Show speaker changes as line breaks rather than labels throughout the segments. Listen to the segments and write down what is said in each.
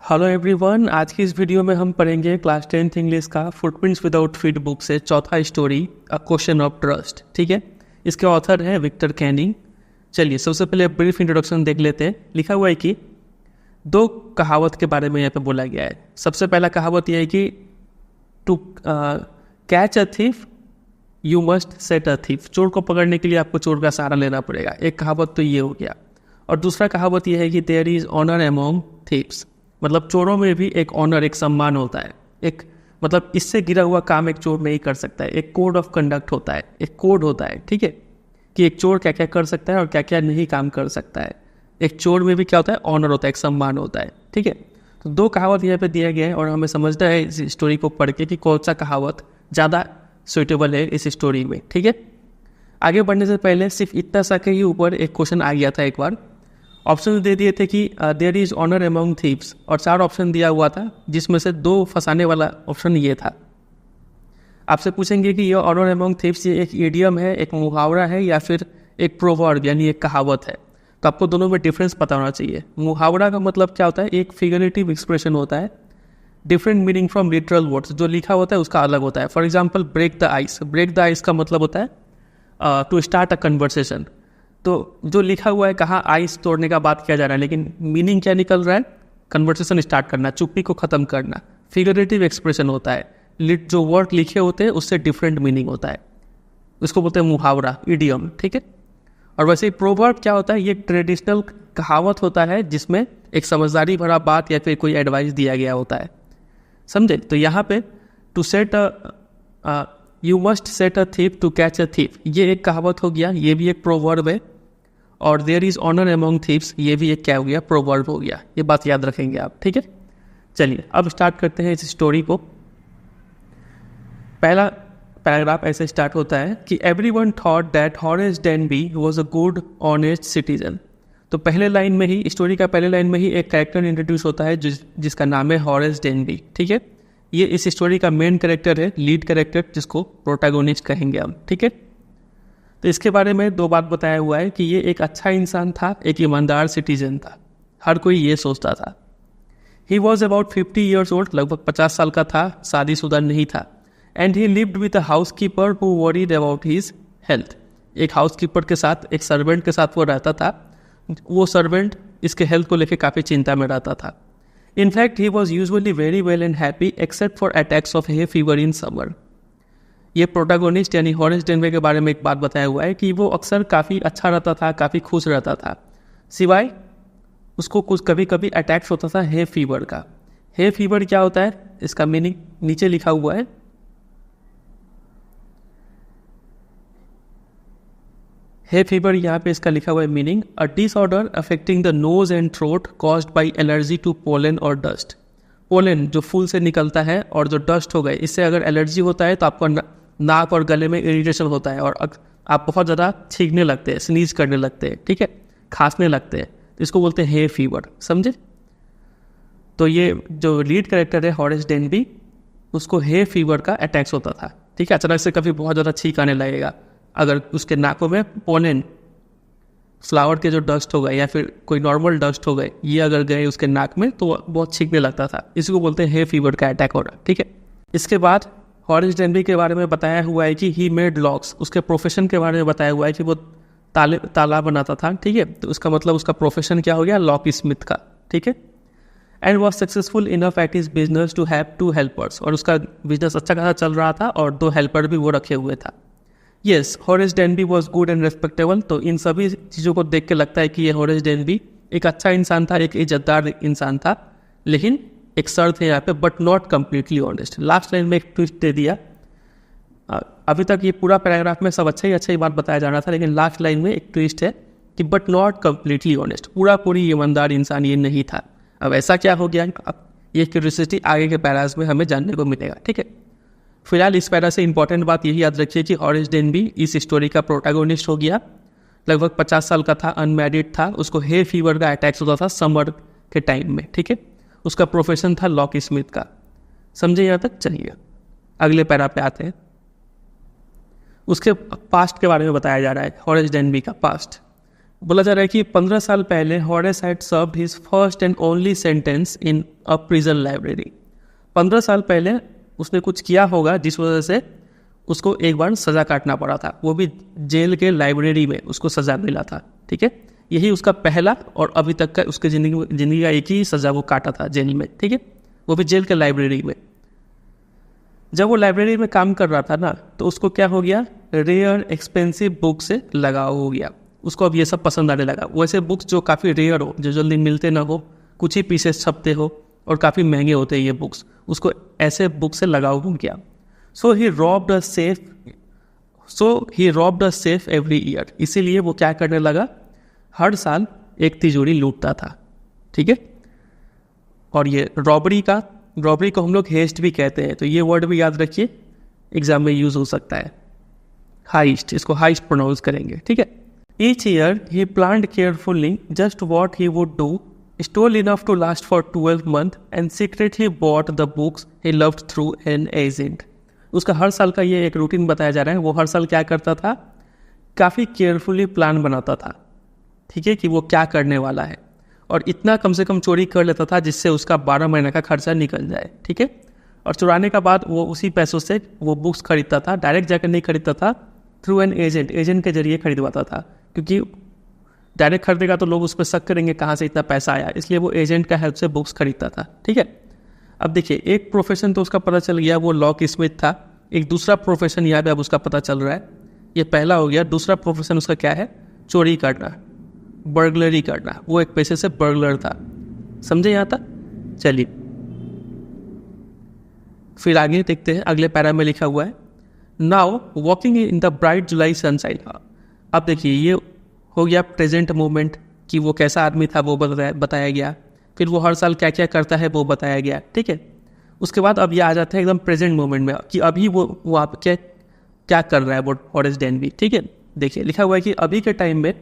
Hello everyone, आज की इस वीडियो में हम पढ़ेंगे क्लास 10th इंग्लिश का फुटप्रिंट्स विदाउट फीट बुक से चौथा story a question of trust. ठीक है, इसके ऑथर है विक्टर कैनिंग। चलिए सबसे पहले ब्रीफ इंट्रोडक्शन देख लेते हैं। लिखा हुआ है कि दो कहावत के बारे में यहाँ पे बोला गया है। सबसे पहला कहावत यह है कि to catch a thief you must set a thief. चोर को पकड़ने के लिए आपको चोर का सहारा लेना पड़ेगा। एक कहावत तो ये हो गया। और दूसरा कहावत यह है कि there is honour among thieves, मतलब चोरों में भी एक ऑनर, एक सम्मान होता है। एक मतलब इससे गिरा हुआ काम एक चोर नहीं कर सकता है। एक कोड ऑफ कंडक्ट होता है, एक कोड होता है। ठीक है, कि एक चोर क्या क्या कर सकता है और क्या क्या नहीं काम कर सकता है। एक चोर में भी क्या होता है, ऑनर होता है, एक सम्मान होता है। ठीक है, तो दो कहावत यहाँ पे दिया गया है और हमें समझना है इस स्टोरी को पढ़ के कि कौन सा कहावत ज़्यादा सुइटेबल है इस स्टोरी में। ठीक है, आगे बढ़ने से पहले सिर्फ इतना सा के ही ऊपर एक क्वेश्चन आ गया था। एक बार ऑप्शन दे दिए थे कि there is honour among thieves, और 4 ऑप्शन दिया हुआ था जिसमें से 2 फंसाने वाला ऑप्शन ये था। आपसे पूछेंगे कि ये ऑनर अमॉन्ग थीव्स ये एक इडियम है, एक मुहावरा है, या फिर एक प्रोवर्ब यानी एक कहावत है। तो आपको दोनों में डिफरेंस पता होना चाहिए। मुहावरा का मतलब क्या होता है, एक फिगरेटिव एक्सप्रेशन होता है, different meaning from literal words. जो लिखा होता है उसका अलग होता है। For example break the ice. Break the ice का मतलब होता है टू स्टार्ट अ कन्वर्सेशन। तो जो लिखा हुआ है कहाँ आइस तोड़ने का बात किया जा रहा है, लेकिन मीनिंग क्या निकल रहा है, कन्वर्सेशन स्टार्ट करना, चुप्पी को ख़त्म करना। फिगरेटिव एक्सप्रेशन होता है, जो वर्ड लिखे होते हैं उससे डिफरेंट मीनिंग होता है, उसको बोलते हैं मुहावरा, इडियम। ठीक है, और वैसे ही प्रोवर्ब क्या होता है, ये ट्रेडिशनल कहावत होता है जिसमें एक समझदारी भरा बात या फिर कोई एडवाइस दिया गया होता है। समझे? तो यहाँ पे to set you must set a thief to catch a thief, ये एक कहावत हो गया, ये भी एक प्रोवर्ब है। और there is honour among thieves, ये भी एक क्या हो गया, प्रोवर्ब हो गया। ये बात याद रखेंगे आप। ठीक है, चलिए अब स्टार्ट करते हैं इस स्टोरी को। पहला पैराग्राफ ऐसे स्टार्ट होता है कि everyone thought that Horace Denby was a good honest citizen. तो पहले लाइन में ही, स्टोरी का पहले लाइन में ही एक कैरेक्टर इंट्रोड्यूस होता है जिसका नाम है हॉरेस डेनबी। ठीक है, ये इस स्टोरी का मेन कैरेक्टर है, लीड कैरेक्टर, जिसको प्रोटैगोनिस्ट कहेंगे हम। ठीक है, तो इसके बारे में 2 बात बताया हुआ है कि ये एक अच्छा इंसान था, एक ईमानदार सिटीजन था। हर कोई ये सोचता था। He was about 50 years old, लगभग 50 साल का था, शादीशुदा नहीं था। And he lived with a house keeper who worried about his health. एक हाउस कीपर के साथ, एक सर्वेंट के साथ वो रहता था। वो सर्वेंट इसके हेल्थ को लेकर काफ़ी चिंता में रहता था। In fact he was usually very well and happy except for attacks of hay fever in summer. ये प्रोटैगोनिस्ट यानी हॉरेस डेनबी के बारे में एक बात बताया हुआ है कि वो अक्सर काफ़ी अच्छा रहता था, काफ़ी खुश रहता था, सिवाय उसको कुछ कभी कभी अटैक्स होता था हे फीवर का। हे फीवर क्या होता है, इसका मीनिंग नीचे लिखा हुआ है। हे फीवर यहाँ पे इसका लिखा हुआ है meaning, a disorder affecting the nose and throat caused by allergy to pollen और डस्ट। पोलन जो फूल से निकलता है और जो डस्ट हो गए, इससे अगर एलर्जी होता है तो आपको नाक और गले में इरिटेशन होता है और आप बहुत ज़्यादा छींकने लगते हैं, स्नीज करने लगते हैं। ठीक है, खांसने लगते हैं, तो इसको बोलते हैं हे फीवर। समझे? तो ये जो लीड कैरेक्टर है हॉरेस डेनबी, उसको हे फीवर का अटैक्स होता था। ठीक है, अचानक से कभी बहुत ज़्यादा छींक आने लगेगा, अगर उसके नाकों में पोलन, फ्लावर के जो डस्ट हो गए या फिर कोई नॉर्मल डस्ट हो गए, ये अगर गए उसके नाक में तो बहुत छींकने लगता था। इसको बोलते हैं हे फीवर का अटैक हो रहा। ठीक है, इसके बाद हॉरेस डेनबी के बारे में बताया हुआ है कि ही मेड लॉक्स। उसके प्रोफेशन के बारे में बताया हुआ है कि वो ताला बनाता था। ठीक है, तो उसका मतलब उसका प्रोफेशन क्या हो गया, लॉक स्मिथ का। ठीक है, and was successful enough at his business to have 2 helpers, और उसका बिजनेस अच्छा खासा चल रहा था और 2 हेल्पर भी वो रखे हुए था। Yes, Horace Denby was good and respectable. तो इन सभी चीज़ों को देख के लगता है कि ये हॉरेस डेनबी एक अच्छा इंसान था, एक इज्जतदार इंसान था, लेकिन एक शर्त है यहाँ पे, but not completely honest. Last line में एक ट्विस्ट दे दिया। अभी तक ये पूरा पैराग्राफ में सब अच्छा ही बात बताया जा रहा था, लेकिन लास्ट लाइन में एक ट्विस्ट है कि बट नॉट कम्प्लीटली ऑनेस्ट, पूरी ईमानदार इंसान ये नहीं था। अब ऐसा क्या हो गया, अब ये क्यूरियोसिटी आगे के पैराग्राफ में हमें जानने को मिलेगा। ठीक है, फिलहाल इस पैरा से इंपॉर्टेंट बात यही याद रखिए कि हॉरेस डेनबी इस स्टोरी का प्रोटैगोनिस्ट हो गया। लगभग 50 साल का था, अनमैरिड था, उसको हे फीवर का अटैक्स होता था समर के टाइम में। ठीक है, उसका प्रोफेशन था लॉक स्मिथ का। समझे यहाँ तक? चलिए अगले पैरा पे आते हैं। उसके पास्ट के बारे में बताया जा रहा है, हॉरेस डेनबी का पास्ट। बोला जा रहा है कि 15 साल पहले Horace had served his first and only sentence in a prison library. 15 साल पहले उसने कुछ किया होगा जिस वजह से उसको एक बार सज़ा काटना पड़ा था, वो भी जेल के लाइब्रेरी में उसको सज़ा मिला था। ठीक है, यही उसका पहला और अभी तक का उसके ज़िंदगी का एक ही सज़ा वो काटा था जेल में। ठीक है, वो भी जेल के लाइब्रेरी में। जब वो लाइब्रेरी में काम कर रहा था ना, तो उसको क्या हो गया, रेयर एक्सपेंसिव बुक से लगाव हो गया। उसको अब ये सब पसंद आने लगा। वैसे बुक्स जो काफ़ी रेयर हो, जो जल्दी मिलते ना हो, कुछ ही पीसेस छपते हो और काफ़ी महंगे होते हैं ये बुक्स, उसको ऐसे बुक से लगाव हो गया। So he robbed a safe every year. इसीलिए वो क्या करने लगा, हर साल एक तिजोरी लूटता था। ठीक है, और ये रॉबरी को हम लोग हेस्ट भी कहते हैं, तो ये वर्ड भी याद रखिए, एग्जाम में यूज हो सकता है। हाइस्ट, इसको हाइस्ट प्रोनाउंस करेंगे। ठीक है, each year he planned carefully just what he would do, stole enough to last for 12 months and secretly bought the books he loved through an agent। उसका हर साल का ये एक रूटीन बताया जा रहा है। वो हर साल क्या करता था, काफ़ी केयरफुली प्लान बनाता था। ठीक है, कि वो क्या करने वाला है, और इतना कम से कम चोरी कर लेता था जिससे उसका 12 महीने का खर्चा निकल जाए। ठीक है, और चुराने का बाद वो उसी पैसों से वो बुक्स खरीदता था, डायरेक्ट जाकर नहीं खरीदता था, थ्रू एन एजेंट के जरिए खरीदवाता था, क्योंकि डायरेक्ट खरीदेगा तो लोग उस पर शक करेंगे कहाँ से इतना पैसा आया, इसलिए वो एजेंट का हेल्प से बुक्स खरीदता था। ठीक है, अब देखिए, एक प्रोफेशन तो उसका पता चल गया, वो लॉक स्मिथ था। एक दूसरा प्रोफेशन यहाँ पे अब उसका पता चल रहा है, ये पहला हो गया। दूसरा प्रोफेशन उसका क्या है, चोरी करना, बर्गलरी करना। वो एक पैसे से बर्गलर था। समझे यहाँ तक? चलिए फिर आगे देखते हैं, अगले पैरा में लिखा हुआ है, now walking in the bright July sunshine. अब देखिए, ये हो गया प्रेजेंट मोमेंट, कि वो कैसा आदमी था वो बताया गया। फिर वो हर साल क्या क्या करता है वो बताया गया। ठीक है, उसके बाद अब ये आ जाता है एकदम प्रेजेंट मोमेंट में, कि अभी वो आप क्या कर रहा है वो हॉरेस डेनबी। ठीक है, देखिए लिखा हुआ है कि अभी के टाइम में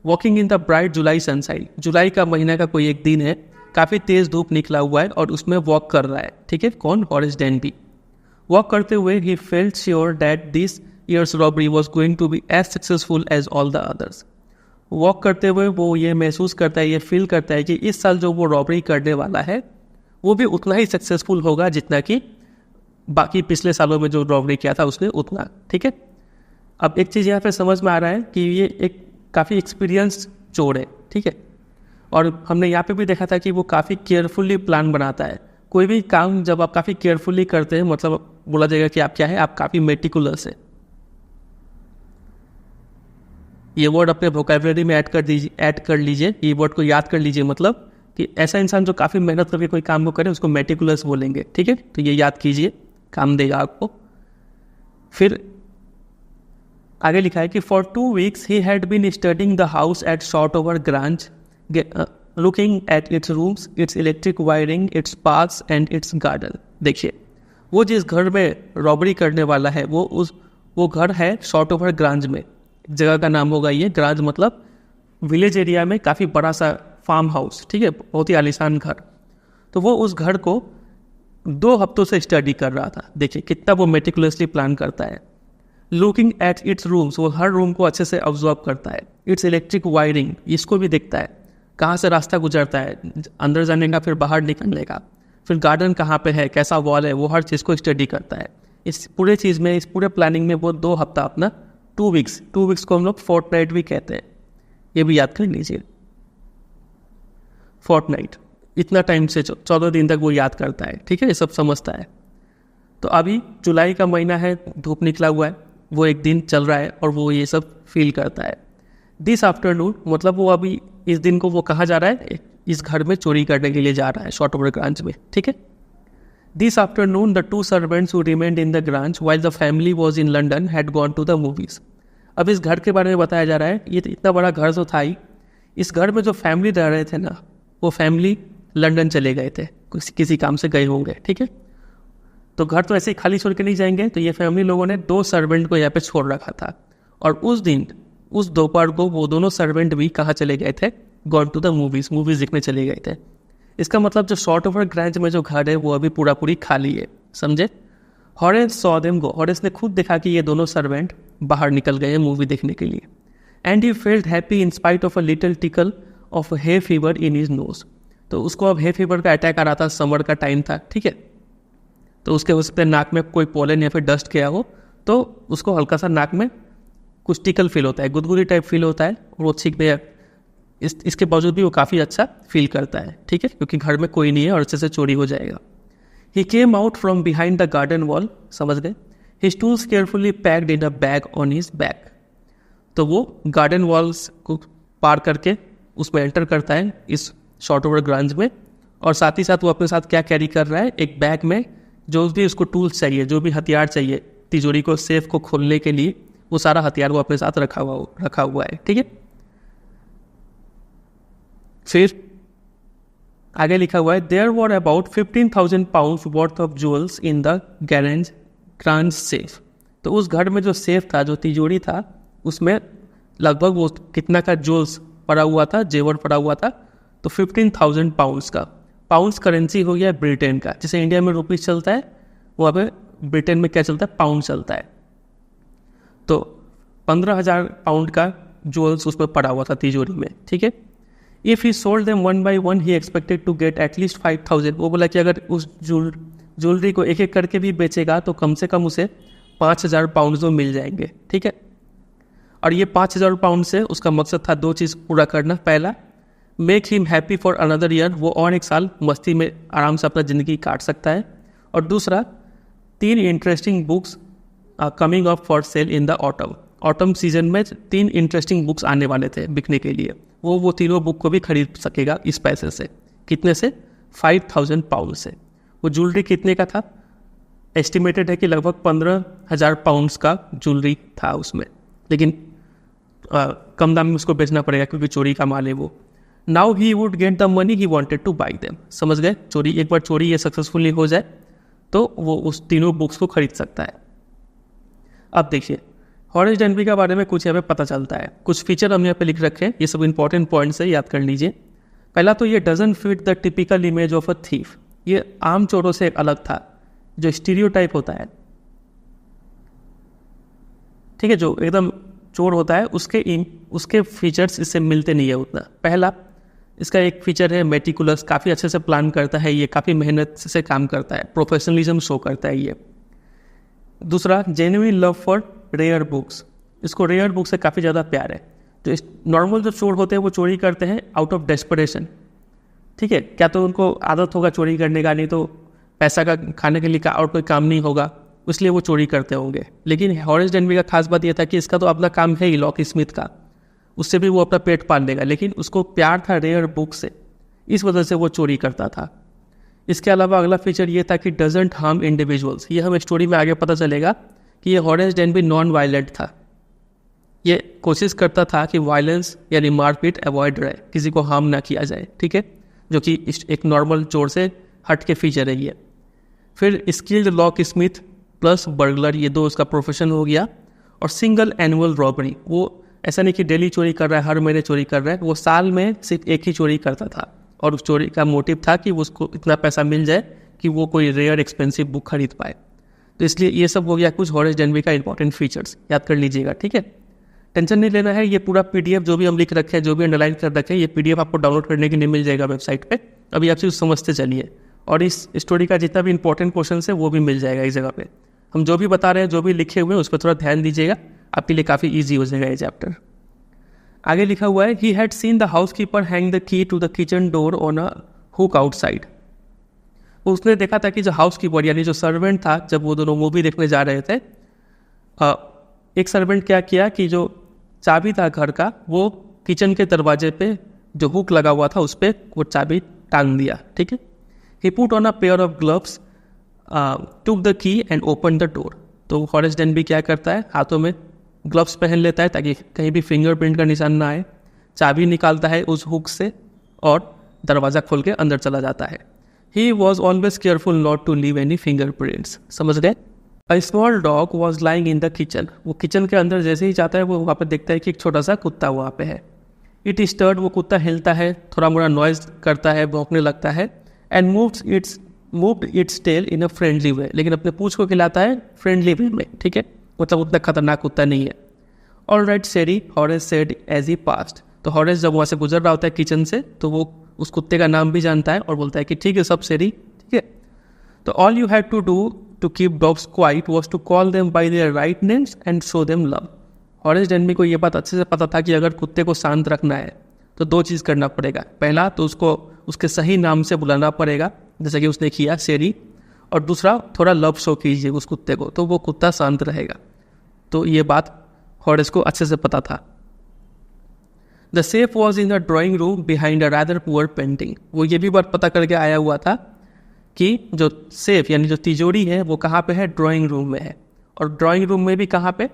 walking in the bright July sunshine, जुलाई का महीना का कोई एक दिन है, काफ़ी तेज़ धूप निकला हुआ है और उसमें वॉक कर रहा है। ठीक है, कौन, हॉरेस डेनबी। वॉक करते हुए ही felt sure that this year's robbery was going to be as successful as all the others. Walk करते हुए वो ये महसूस करता है, ये फील करता है कि इस साल जो वो रॉबरी करने वाला है वो भी उतना ही सक्सेसफुल होगा जितना कि बाकी पिछले सालों में जो रॉबरी किया था उसने उतना। ठीक है, अब एक चीज़ यहाँ पे समझ में आ रहा है कि ये एक काफ़ी एक्सपीरियंस चोर है। ठीक है, और हमने यहाँ पे भी देखा था कि वो काफ़ी केयरफुली प्लान बनाता है। कोई भी काम जब आप काफ़ी केयरफुली करते हैं, मतलब बोला जाएगा कि आप क्या है, आप काफ़ी मेटिकुलस है। ये वर्ड अपने वोकैबुलरी में ऐड कर लीजिए, ये वर्ड को याद कर लीजिए, मतलब कि ऐसा इंसान जो काफ़ी मेहनत करके कोई काम को करे उसको मेटिकुलस बोलेंगे। ठीक है, तो ये याद कीजिए, काम देगा आपको। फिर आगे लिखा है कि for 2 weeks he had been studying the house at Shotover Grange, looking at its rooms, its electric wiring, its paths and its garden. देखिए, वो जिस घर में रॉबरी करने वाला है वो घर है शॉर्टओवर ग्रांज में। जगह का नाम होगा ये, ग्रांज मतलब विलेज एरिया में काफ़ी बड़ा सा फार्म हाउस। ठीक है, बहुत ही आलीशान घर। तो वो उस घर को 2 हफ्तों से स्टडी कर रहा था। देखिए कितना वो मेटिकुलसली प्लान करता है। लुकिंग एट इट्स रूम्स, वो हर रूम को अच्छे से ऑब्जर्व करता है। इट्स इलेक्ट्रिक वायरिंग, इसको भी देखता है, कहाँ से रास्ता गुजरता है अंदर जाने का, फिर बाहर निकलने का। फिर गार्डन कहाँ पे है, कैसा वॉल है, वो हर चीज़ को स्टडी करता है। इस पूरे चीज़ में, इस पूरे प्लानिंग में वो 2 हफ्ता अपना 2 weeks को हम लोग फोर्टनाइट भी कहते हैं, ये भी याद कर लीजिए। फोर्टनाइट, इतना टाइम से 14 दिन तक वो याद करता है। ठीक है, ये सब समझता है। तो अभी जुलाई का महीना है, धूप निकला हुआ है, वो एक दिन चल रहा है और वो ये सब फील करता है। दिस आफ्टरनून, मतलब वो अभी इस दिन को वो कहाँ जा रहा है, इस घर में चोरी करने के लिए जा रहा है, शॉर्टओवर ग्रांच में। ठीक है, this afternoon the 2 servants who remained in the grange while the family was in London had gone to the movies। अब इस घर के बारे में बताया जा रहा है, ये इतना बड़ा घर तो था ही, इस घर में जो फैमिली रह रहे थे ना, वो फैमिली लंदन चले गए थे, किसी काम से गए होंगे। ठीक है, तो घर तो ऐसे ही खाली छोड़ के नहीं जाएंगे, तो ये फैमिली लोगों ने 2 सर्वेंट को यहाँ पे छोड़ रखा था। और उस दिन, उस दोपहर को वो दोनों सर्वेंट भी कहाँ चले गए थे, गॉन टू द मूवीज़ देखने चले गए थे। इसका मतलब जो शॉर्टओवर ग्रांच में जो घर है वो अभी पूरी खाली है। समझे? Horace saw them go, Horace ने खुद देखा कि ये दोनों सर्वेंट बाहर निकल गए हैं मूवी देखने के लिए। And he felt happy in spite of a little tackle of hay fever in his nose. तो उसको अब हे फीवर का अटैक आ रहा था, समर का टाइम था, ठीक है। तो उसके हो सकता है नाक में कोई पोलन या फिर डस्ट गया हो, तो उसको हल्का सा नाक में कुछ टिकल फील होता है, गुदगुदी टाइप फील होता है, और वो छींकने इसके बावजूद भी वो काफ़ी अच्छा फील करता है, ठीक है, क्योंकि घर में कोई नहीं है और अच्छे से चोरी हो जाएगा। He came out from behind the garden wall, समझ गए। His tools carefully packed in a bag on his back. तो वो गार्डन वॉल्स को पार करके उसमें एंटर करता है इस शॉर्ट ओवर ग्रांज में, और साथ ही साथ वो अपने साथ क्या कैरी कर रहा है, एक बैग में जो भी उसको टूल्स चाहिए, जो भी हथियार चाहिए तिजोरी को, सेफ को खोलने के लिए, वो सारा हथियार वो अपने साथ रखा हुआ है, ठीक है। फिर आगे लिखा हुआ है there were about 15,000 pounds worth of jewels in the Grange safe. तो उस घर में जो सेफ था, जो तिजोरी था, उसमें लगभग वो कितना का ज्वेल्स पड़ा हुआ था, जेवर पड़ा हुआ था, तो 15,000 पाउंड्स का। पाउंड्स करेंसी हो गया ब्रिटेन का, जैसे इंडिया में रुपीज चलता है, वहाँ पे ब्रिटेन में क्या चलता है, पाउंड चलता है। तो 15,000 पाउंड का ज्वेल्स उसमें पड़ा हुआ था तिजोरी में, ठीक है। If he sold them one by one he expected to get at least 5,000। वो बोला कि अगर उस ज्वेलरी को एक एक करके भी बेचेगा तो कम से कम उसे 5,000 पाउंड तो मिल जाएंगे, ठीक है। और ये 5,000 पाउंड से उसका मकसद था दो चीज़ पूरा करना। पहला, make him happy for another year, वो और एक साल मस्ती में आराम से अपना ज़िंदगी काट सकता है। और दूसरा, 3 interesting books coming up for sale in the autumn season में 3 इंटरेस्टिंग बुक्स आने वाले थे बिकने के लिए, वो तीनों बुक को भी खरीद सकेगा इस पैसे से। कितने से? 5,000 पाउंड से। वो ज्वेलरी कितने का था? एस्टिमेटेड है कि लगभग 15,000 पाउंड्स का ज्वेलरी था उसमें, लेकिन कम दाम में उसको बेचना पड़ेगा क्योंकि चोरी का माल है वो। Now he would get the money he wanted two by them. समझ गए? चोरी, एक बार चोरी ये सक्सेसफुली हो जाए तो वो उस तीनों बुक्स को खरीद सकता है। अब देखिए, हॉरेस डेनबी के बारे में कुछ यहाँ पे पता चलता है। कुछ फीचर हम यहाँ पे लिख रखे हैं, ये सब इंपॉर्टेंट पॉइंट्स है, याद कर लीजिए। पहला तो ये doesn't fit the typical image of a thief. ये आम चोरों से एक अलग था, जो स्टीरियोटाइप होता है, ठीक है, जो एकदम चोर होता है उसके फीचर्स इससे मिलते नहीं है उतना। पहला, इसका एक फीचर है मेटिकुलस, काफ़ी अच्छे से प्लान करता है ये, काफ़ी मेहनत से काम करता है, प्रोफेशनलिज्म शो करता है ये। दूसरा, genuine love for rare books, इसको रेयर बुक से काफ़ी ज़्यादा प्यार है। जो नॉर्मल जो चोर होते हैं वो चोरी करते हैं आउट ऑफ डेस्परेशन, ठीक है, क्या तो उनको आदत होगा चोरी करने का, नहीं तो पैसा का खाने के लिए और कोई काम नहीं होगा, इसलिए वो चोरी करते होंगे। लेकिन हॉरेस डेनबी का खास बात यह था कि इसका तो अपना काम है ही, लॉक स्मिथ का, उससे भी वो अपना पेट पाल लेगा, लेकिन उसको प्यार था रेयर बुक से, इस वजह से वो चोरी करता था। इसके अलावा अगला फीचर ये था कि डजंट हार्म इंडिविजुअल्स। ये हमें स्टोरी में आगे पता चलेगा कि ये हॉरेस डेनबी नॉन वायलेंट था। ये कोशिश करता था कि वायलेंस यानी मारपीट अवॉइड रहे, किसी को हार्म ना किया जाए, ठीक है, जो कि एक नॉर्मल चोर से हट के फीचर है ये। फिर skilled lock Smith plus burglar, ये दो उसका प्रोफेशन हो गया। और सिंगल एनुअल रॉबरी, वो ऐसा नहीं कि डेली चोरी कर रहा है, हर महीने चोरी कर रहा है, वो साल में सिर्फ एक ही चोरी करता था, और उस चोरी का मोटिव था कि उसको इतना पैसा मिल जाए कि वो कोई रेयर एक्सपेंसिव बुक खरीद पाए। तो इसलिए ये सब हो गया कुछ हॉरेस डेनबी का इंपॉर्टेंट फीचर्स, याद कर लीजिएगा, ठीक है। टेंशन नहीं लेना है, ये पूरा पीडीएफ जो भी हम लिख रखे हैं, जो भी अंडरलाइन कर रखे हैं, ये पीडीएफ आपको डाउनलोड करने के लिए मिल जाएगा वेबसाइट पे। अभी आप सिर्फ समझते चलिए, और इस स्टोरी का जितना भी इंपॉर्टेंट क्वेश्चन है वो भी मिल जाएगा इस जगह पे। हम जो भी बता रहे हैं, जो भी लिखे हुए हैं, उस पर थोड़ा ध्यान दीजिएगा, आपके लिए काफ़ी ईजी हो जाएगा ये चैप्टर। आगे लिखा हुआ है, he had seen the housekeeper hang the key to the kitchen door on a hook outside. उसने देखा था कि जो हाउसकीपर यानी जो सर्वेंट था, जब वो दोनों मूवी देखने जा रहे थे, एक सर्वेंट क्या किया कि जो चाबी था घर का, वो किचन के दरवाजे पे जो हुक लगा हुआ था उस पर वो चाबी टांग दिया, ठीक है। He put on a pair of gloves, took the key and open the door. तो हॉरेस डेनबी क्या करता है, हाथों में ग्लव्स पहन लेता है ताकि कहीं भी फिंगरप्रिंट का निशान ना आए, चाबी निकालता है उस हुक से और दरवाज़ा खोल के अंदर चला जाता है। He was always careful not to leave any fingerprints. समझ गए? A small dog was lying in the kitchen. वो किचन के अंदर जैसे ही जाता है वो वहाँ पर देखता है कि एक छोटा सा कुत्ता वहाँ पे है। इट स्टर्ड, वो कुत्ता हिलता है, थोड़ा मोड़ा नॉइज करता है, भौंकने लगता है। And moved its tail in a friendly way, लेकिन अपने पूंछ को खिलाता है फ्रेंडली वे में, ठीक है, मतलब उतना खतरनाक कुत्ता नहीं है। All right Serry, Horace said as he passed. तो हॉरेस जब वहाँ से गुजर रहा होता है किचन से, तो वो उस कुत्ते का नाम भी जानता है और बोलता है कि ठीक है सब सेरी, ठीक है। तो all you have to do to keep dogs quiet was to call them by their right names and show them love. Horace Denby को ये बात अच्छे से पता था कि अगर कुत्ते को शांत रखना है तो दो चीज़ करना पड़ेगा। पहला तो उसको उसके सही नाम से बुलाना पड़ेगा, जैसे कि उसने किया सेरी, और दूसरा थोड़ा लव शो कीजिए उस कुत्ते को, तो वो कुत्ता शांत रहेगा। तो ये बात हॉरेस को अच्छे से पता था। The safe was in the drawing room behind a rather poor painting. वो ये भी बात पता करके आया हुआ था कि जो सेफ यानी जो तिजोरी है वो कहाँ पे है, ड्राइंग रूम में है। और ड्राइंग रूम में भी कहाँ पे,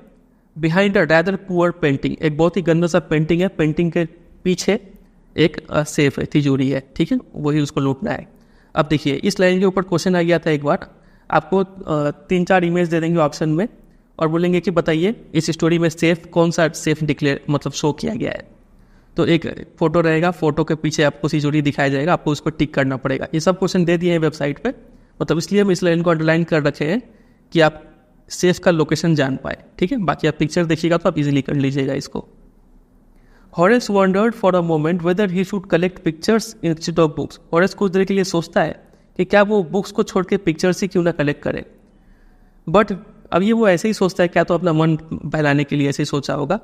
behind a rather poor painting, एक बहुत ही गंदा सा पेंटिंग है, पेंटिंग के पीछे एक सेफ है, तिजोरी है, ठीक है, वही उसको लूटना है। अब देखिए इस लाइन के ऊपर क्वेश्चन आ गया था एक बार, आपको 3-4 इमेज दे देंगे ऑप्शन में और बोलेंगे कि बताइए इस स्टोरी में सेफ कौन सा सेफ डिक्लेयर मतलब शो किया गया है। तो एक फोटो रहेगा, फोटो के पीछे आपको तिजोरी दिखाया जाएगा, आपको उसको टिक करना पड़ेगा। ये सब क्वेश्चन दे दिए हैं वेबसाइट पे, मतलब इसलिए हम इस लाइन को अंडरलाइन कर रखे हैं कि आप सेफ का लोकेशन जान पाए, ठीक है। बाकी आप पिक्चर देखिएगा तो आप इजीली कर लीजिएगा इसको। Horace wondered for a moment whether he should collect pictures instead of books. Horace कुछ देर के लिए सोचता है कि क्या वो बुक्स को छोड़ के पिक्चर्स ही क्यों ना कलेक्ट करे, बट अब ये वो ऐसे ही सोचता है, क्या तो अपना मन बहलाने के लिए ऐसे ही सोचा होगा।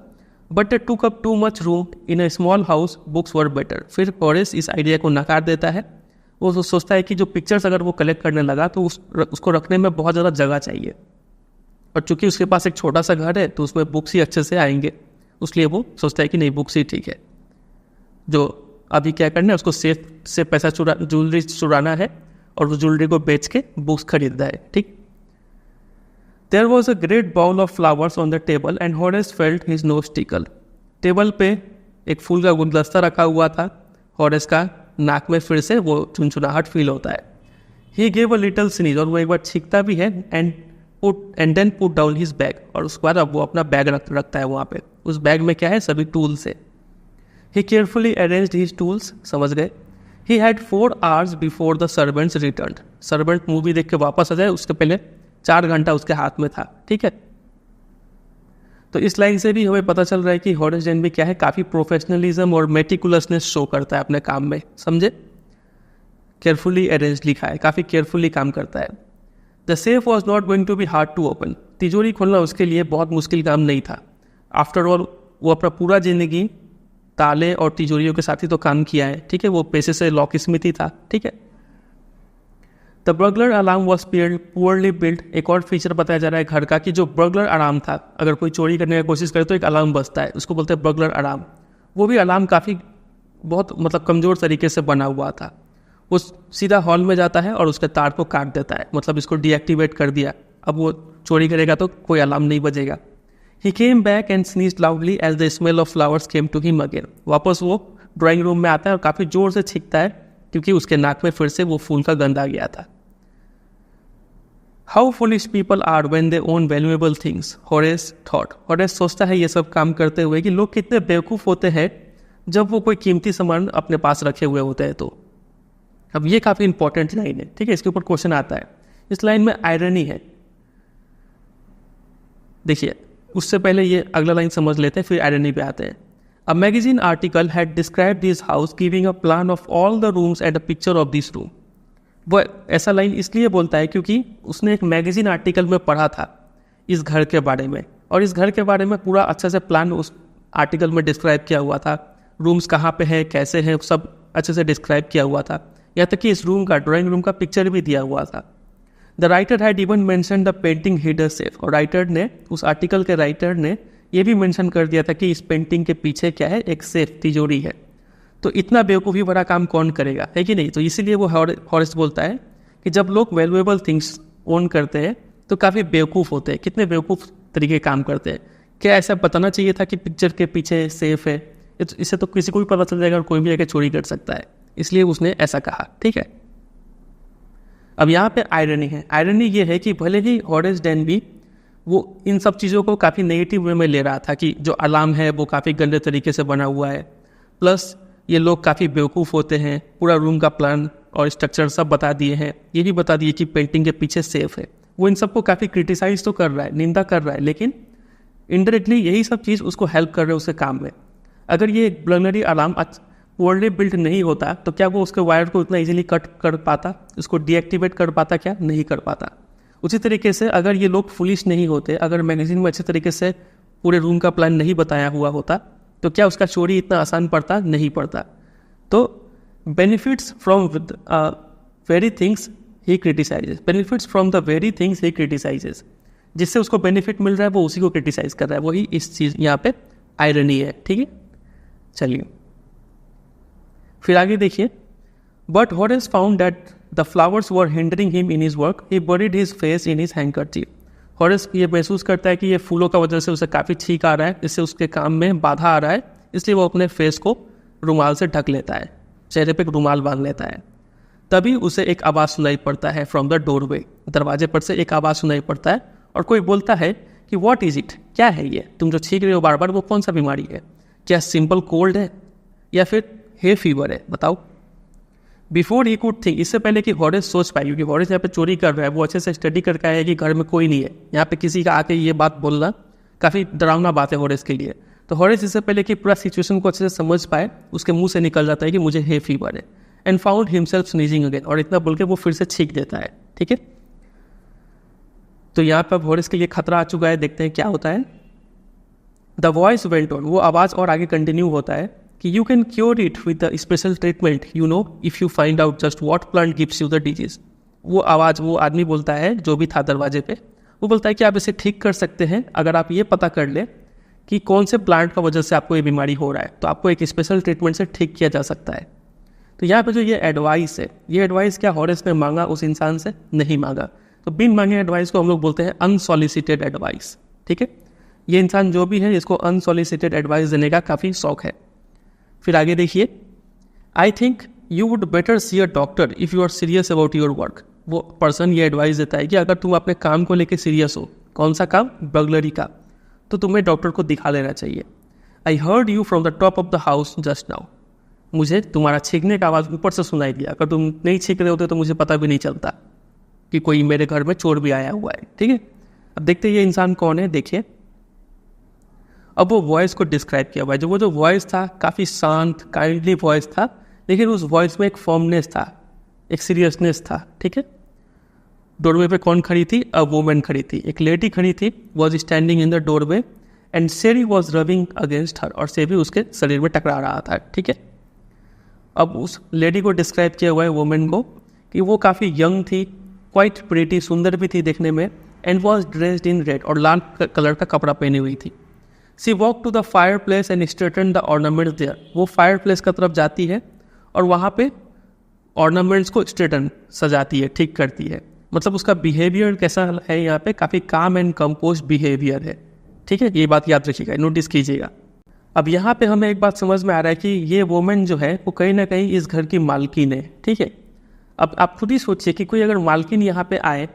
But it took up too much room in a small house, books were better. फिर हॉरेस इस आइडिया को नकार देता है। वो सोचता है कि जो पिक्चर्स अगर वो कलेक्ट करने लगा तो उसको रखने में बहुत ज़्यादा जगह चाहिए, और चूंकि उसके पास एक छोटा सा घर है तो उसमें बुक्स ही अच्छे से आएंगे, इसलिए वो सोचता है कि नहीं बुक्स ही ठीक है। जो अभी क्या करना है, उसको सेफ से पैसा ज्वेलरी चुराना है और उस ज्वेलरी को बेच के बुक्स खरीदना है, ठीक। There was a great bowl of flowers on the table and Horace felt his nose tickle. Table पे एक फूल का गुलदस्ता रखा हुआ था, हॉरेस का नाक में फिर से वो चुनचुनाहट फील होता है। He gave a little sneeze, और वो एक बार छींकता भी है, and then put down his bag, और उसके बाद अब वो अपना बैग रखता है वहाँ पे। उस बैग में क्या है, सभी टूल्स है। He carefully arranged his tools, समझ गए। He had 4 hours before the servants returned. Servant movie देख के वापस आ जाए उसके पहले 4 घंटा उसके हाथ में था, ठीक है। तो इस लाइन से भी हमें पता चल रहा है कि हॉरेस डेनबी क्या है, काफ़ी प्रोफेशनलिज्म और मेटिकुलसनेस शो करता है अपने काम में, समझे। केयरफुली अरेंज लिखा है, काफ़ी केयरफुली काम करता है। The safe was not going to be hard to open. तिजोरी खोलना उसके लिए बहुत मुश्किल काम नहीं था। आफ्टर ऑल वो अपना पूरा जिंदगी ताले और तिजोरियों के साथ ही तो काम किया है, ठीक है, वो पेशे से लॉक स्मिथ ही था, ठीक है। The burglar alarm was poorly build. एक और फीचर बताया जा रहा है घर का कि जो बर्गलर अलार्म था, अगर कोई चोरी करने की कोशिश करे तो एक अलार्म बजता है, उसको बोलते हैं बर्गलर अलार्म। वो भी अलार्म काफ़ी बहुत मतलब कमज़ोर तरीके से बना हुआ था। वो सीधा हॉल में जाता है और उसके तार को काट देता है, मतलब इसको डीएक्टिवेट कर दिया। अब वो चोरी करेगा तो कोई अलार्म नहीं बजेगा। He came back and sneezed loudly as the smell of flowers came to him again. वापस वो ड्राइंग रूम में आता है और काफ़ी ज़ोर से छींकता है क्योंकि उसके नाक में फिर से वो फूल का गंध आ गया था। How foolish people are when they own valuable things, Horace thought. Horace सोचता है ये सब काम करते हुए कि लोग कितने बेवकूफ़ होते हैं जब वो कोई कीमती सामान अपने पास रखे हुए होते हैं। तो अब ये काफ़ी इंपॉर्टेंट लाइन है, ठीक है, इसके ऊपर क्वेश्चन आता है। इस लाइन में आयरनी है, देखिए उससे पहले ये अगला लाइन समझ लेते हैं फिर आयरनी पे आते हैं। A magazine article had describe this house giving a plan of all the rooms and a picture of this room. वो ऐसा लाइन इसलिए बोलता है क्योंकि उसने एक मैगजीन आर्टिकल में पढ़ा था इस घर के बारे में, और इस घर के बारे में पूरा अच्छे से प्लान उस आर्टिकल में डिस्क्राइब किया हुआ था। रूम्स कहाँ पे है, कैसे हैं, सब अच्छे से डिस्क्राइब किया हुआ था। यहाँ तक कि इस रूम का, ड्राइंग रूम का पिक्चर भी दिया हुआ था। The writer had even mention the painting hid a safe. और राइटर ने, उस आर्टिकल के राइटर ने ये भी मेंशन कर दिया था कि इस पेंटिंग के पीछे क्या है, एक सेफ, तिजोरी है। तो इतना बेवकूफ़ी भरा काम कौन करेगा, है कि नहीं। तो इसीलिए वो हॉरेस बोलता है कि जब लोग वैल्यूएबल थिंग्स ओन करते हैं तो काफ़ी बेवकूफ़ होते हैं, कितने बेवकूफ़ तरीके काम करते हैं। क्या ऐसा बताना चाहिए था कि पिक्चर के पीछे सेफ है, इससे तो किसी को भी पता चल जाएगा और कोई भी आके चोरी कर सकता है, इसलिए उसने ऐसा कहा, ठीक है। अब यहाँ पे आयरनी है। आयरनी ये है कि भले ही हॉरेस डेनबी वो इन सब चीज़ों को काफ़ी नेगेटिव वे में ले रहा था कि जो अलार्म है वो काफ़ी गंदे तरीके से बना हुआ है, प्लस ये लोग काफ़ी बेवकूफ़ होते हैं, पूरा रूम का प्लान और स्ट्रक्चर सब बता दिए हैं, ये भी बता दिए कि पेंटिंग के पीछे सेफ है। वो इन सबको काफ़ी क्रिटिसाइज तो कर रहा है, निंदा कर रहा है, लेकिन इनडायरेक्टली यही सब चीज़ उसको हेल्प कर रहे हैं उसके काम में। अगर ये बर्गलरी अलार्म पोअरली बिल्ट नहीं होता तो क्या वो उसके वायर को इतना इजीली कट कर पाता, उसको डीएक्टिवेट कर पाता? क्या नहीं कर पाता। उसी तरीके से अगर ये लोग फुलिश नहीं होते, अगर मैगजीन में अच्छे तरीके से पूरे रूम का प्लान नहीं बताया हुआ होता तो क्या उसका चोरी इतना आसान पड़ता? नहीं पड़ता। तो benefits from very things he criticises, benefits from the very things he criticises, जिससे उसको बेनिफिट मिल रहा है वो उसी को क्रिटिसाइज कर रहा है, वही इस चीज़ यहाँ पे आयरनी है। ठीक है, चलिए फिर आगे देखिए। But Horace found that the flowers were hindering him in his work, he buried his face in his handkerchief. Horace ये महसूस करता है कि ये फूलों का वजह से उसे काफ़ी छींक आ रहा है, इससे उसके काम में बाधा आ रहा है, इसलिए वो अपने फेस को रुमाल से ढक लेता है, चेहरे पे रुमाल बांध लेता है। तभी उसे एक आवाज़ सुनाई पड़ता है फ्रॉम द डोरवे, दरवाजे पर से एक आवाज़ सुनाई पड़ता है और कोई बोलता है कि व्हाट इज़ इट, क्या है ये तुम जो छींक रहे हो बार बार, वो कौन सा बीमारी है? क्या सिंपल कोल्ड है या फिर हे फीवर है, बताओ। बिफोर ही कुड थिंक, इससे पहले कि हॉरेस सोच पाए, क्योंकि हॉरेस यहाँ पे चोरी कर रहा है, वो अच्छे से स्टडी करके आया है कि घर में कोई नहीं है, यहाँ पे किसी का आके ये बात बोलना काफ़ी डरावना बात है हॉरेस के लिए। तो हॉरेस इससे पहले कि पूरा सिचुएशन को अच्छे से समझ पाए, उसके मुंह से निकल जाता है कि मुझे हे फीवर है, and found himself sneezing again, और इतना बोल के वो फिर से छींक देता है। ठीक है, तो यहाँ पर हॉरेस के लिए खतरा आ चुका है, देखते हैं क्या होता है। द वॉइस वेंट ऑन, वो आवाज़ और आगे कंटिन्यू होता है कि you can cure it with the special treatment, you know, if you find out just what plant gives you the disease. वो आवाज़, वो आदमी बोलता है जो भी था दरवाजे पे, वो बोलता है कि आप इसे ठीक कर सकते हैं अगर आप ये पता कर ले कि कौन से प्लांट का वजह से आपको ये बीमारी हो रहा है, तो आपको एक स्पेशल ट्रीटमेंट से ठीक किया जा सकता है। तो यहाँ पे जो ये एडवाइस है, ये एडवाइस क्या हॉरेस ने मांगा उस इंसान से? नहीं मांगा। तो बिन मांगे एडवाइस को हम लोग बोलते हैं अनसॉलिसिटेड एडवाइस। ठीक है, ये इंसान जो भी है इसको अनसॉलिसिटेड एडवाइस देने का काफ़ी शौक है। फिर आगे देखिए, I think you would better see a doctor if you are serious about your work. वो पर्सन ये एडवाइस देता है कि अगर तुम अपने काम को लेकर सीरियस हो, कौन सा काम? बर्गलरी का, तो तुम्हें डॉक्टर को दिखा लेना चाहिए। I heard you from the top of the house just now, मुझे तुम्हारा छींकने का आवाज़ ऊपर से सुनाई दिया, अगर तुम नहीं छींक रहे होते तो मुझे पता भी नहीं चलता कि कोई मेरे घर में चोर भी आया हुआ है। ठीक है, अब देखते हैं ये इंसान कौन है। देखिए, अब वो वॉइस को डिस्क्राइब किया हुआ है, जो वो जो वॉइस था काफ़ी शांत काइंडली वॉइस था, लेकिन उस वॉइस में एक फर्मनेस था, एक सीरियसनेस था। ठीक है, डोरवे पे कौन खड़ी थी? अ वुमन खड़ी थी, एक लेडी खड़ी थी, was standing in the doorway and Serry was rubbing against her, और सेरी उसके शरीर में टकरा रहा था। ठीक है, अब उस लेडी को डिस्क्राइब किया हुआ है वुमेन को कि वो काफ़ी यंग थी, क्वाइट प्रीटी, सुंदर भी थी देखने में, and was dressed in red, और लाल कलर का कपड़ा पहनी हुई थी। She walk to the fireplace and straighten the ornaments there, वो फायर प्लेस का तरफ जाती है और वहाँ पे ऑर्नामेंट्स को स्ट्रेटन सजाती है, ठीक करती है। मतलब उसका बिहेवियर कैसा है यहाँ पे? काफ़ी काम एंड कंपोज बिहेवियर है। ठीक है, ये बात याद रखिएगा, नोटिस कीजिएगा। अब यहाँ पे हमें एक बात समझ में आ रहा है कि ये वुमेन जो है वो कहीं ना कहीं इस घर की मालकिन है। ठीक है, अब आप खुद ही सोचिए कि कोई अगर मालकिन यहाँ पे आए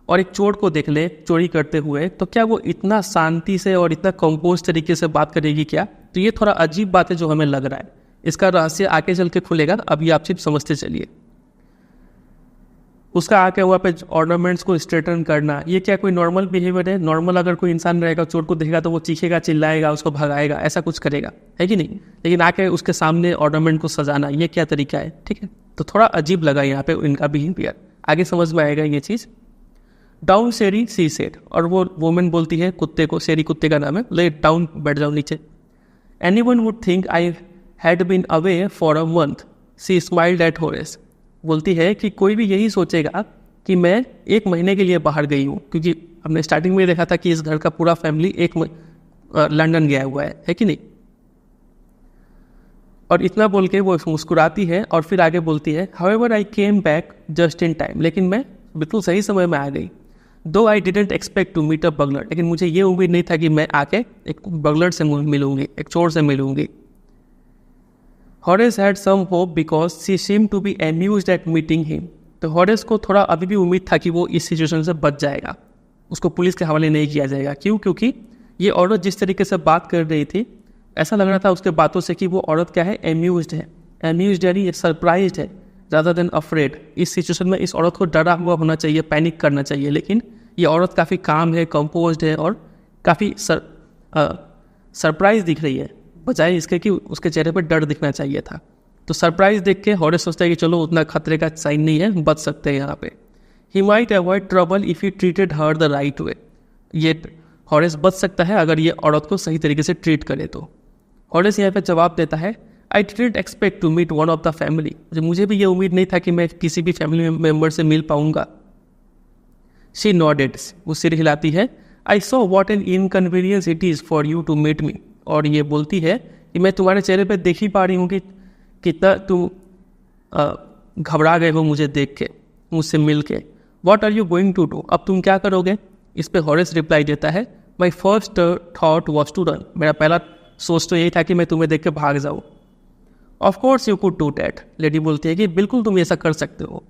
और एक चोर को देख ले चोरी करते हुए, तो क्या वो इतना शांति से और इतना कंपोज तरीके से बात करेगी क्या? तो ये थोड़ा अजीब बात है जो हमें लग रहा है। इसका रहस्य आगे चल के खुलेगा, अभी आप सिर्फ समझते चलिए। उसका आके हुआ पे ऑर्नामेंट्स को स्ट्रेटन करना, ये क्या कोई नॉर्मल बिहेवियर है? नॉर्मल अगर कोई इंसान रहेगा, चोर को देखेगा तो वो चीखेगा, चिल्लाएगा, उसको भगाएगा, ऐसा कुछ करेगा, है कि नहीं? लेकिन आके उसके सामने ऑर्नामेंट को सजाना, ये क्या तरीका है? ठीक है, तो थोड़ा अजीब लगा यहाँ पे इनका बिहेवियर। आगे समझ में आएगा ये चीज़। डाउन सेरी सी सेड, और वो वुमेन बोलती है कुत्ते को, सेरी कुत्ते का नाम है, लेट डाउन, बैठ जाओ नीचे। Anyone would think I had been away for a month, she smiled at Horace. बोलती है कि कोई भी यही सोचेगा कि मैं 1 महीने के लिए बाहर गई हूँ, क्योंकि हमने स्टार्टिंग में देखा था कि इस घर का पूरा फैमिली लंदन गया हुआ है कि नहीं? और इतना बोल के वो मुस्कुराती है और फिर आगे बोलती है, however I came back just in time, लेकिन मैं बिल्कुल सही समय में आ गई। Though I didn't expect to meet a burglar, लेकिन मुझे ये उम्मीद नहीं था कि मैं आके एक बगलर से मिलूंगी, एक चोर से मिलूंगी। Horace had some hope because she seem to be amused at meeting him. तो हॉरेस को थोड़ा अभी भी उम्मीद था कि वो इस सिचुएशन से बच जाएगा, उसको पुलिस के हवाले नहीं किया जाएगा। क्यों? क्योंकि ये औरत जिस तरीके से बात कर रही थी, ऐसा लग रहा था उसके बातों से कि वो औरत क्या है? एम्यूज्ड है। एम्यूज्ड यानी सरप्राइज्ड है रादर देन अफ्रेड। इस सिचुएशन में इस औरत को डरा हुआ होना चाहिए, पैनिक करना चाहिए, लेकिन ये औरत काफ़ी काम है, कंपोज्ड है और काफ़ी सरप्राइज दिख रही है, बजाय इसके कि उसके चेहरे पर डर दिखना चाहिए था। तो सरप्राइज देख के हॉरेस सोचता है कि चलो उतना खतरे का साइन नहीं है, बच सकते हैं यहाँ पे। He might avoid trouble if he treated her the right way. ये हॉरेस बच सकता है अगर ये औरत को सही तरीके से ट्रीट करे तो। हॉरेस यहाँ पे जवाब देता है, I didn't expect to meet one of the family. मुझे भी ये उम्मीद नहीं था कि मैं किसी भी फैमिली मेम्बर से मिल पाऊंगा। शी नॉडेड, वो सिर हिलाती है। I saw what an inconvenience it is for you to meet me. और ये बोलती है कि मैं तुम्हारे चेहरे पे देख ही पा रही हूँ कि कितना तुम घबरा गए हो मुझे देख के, मुझसे मिल के। What are you going to do, अब तुम क्या करोगे? इस पर हॉरेस रिप्लाई देता है, my first thought was to run. मेरा पहला सोच तो यही था कि मैं तुम्हें देख के भाग जाऊँ। Of course you could do that, lady बोलती है कि बिल्कुल तुम ऐसा कर सकते हो,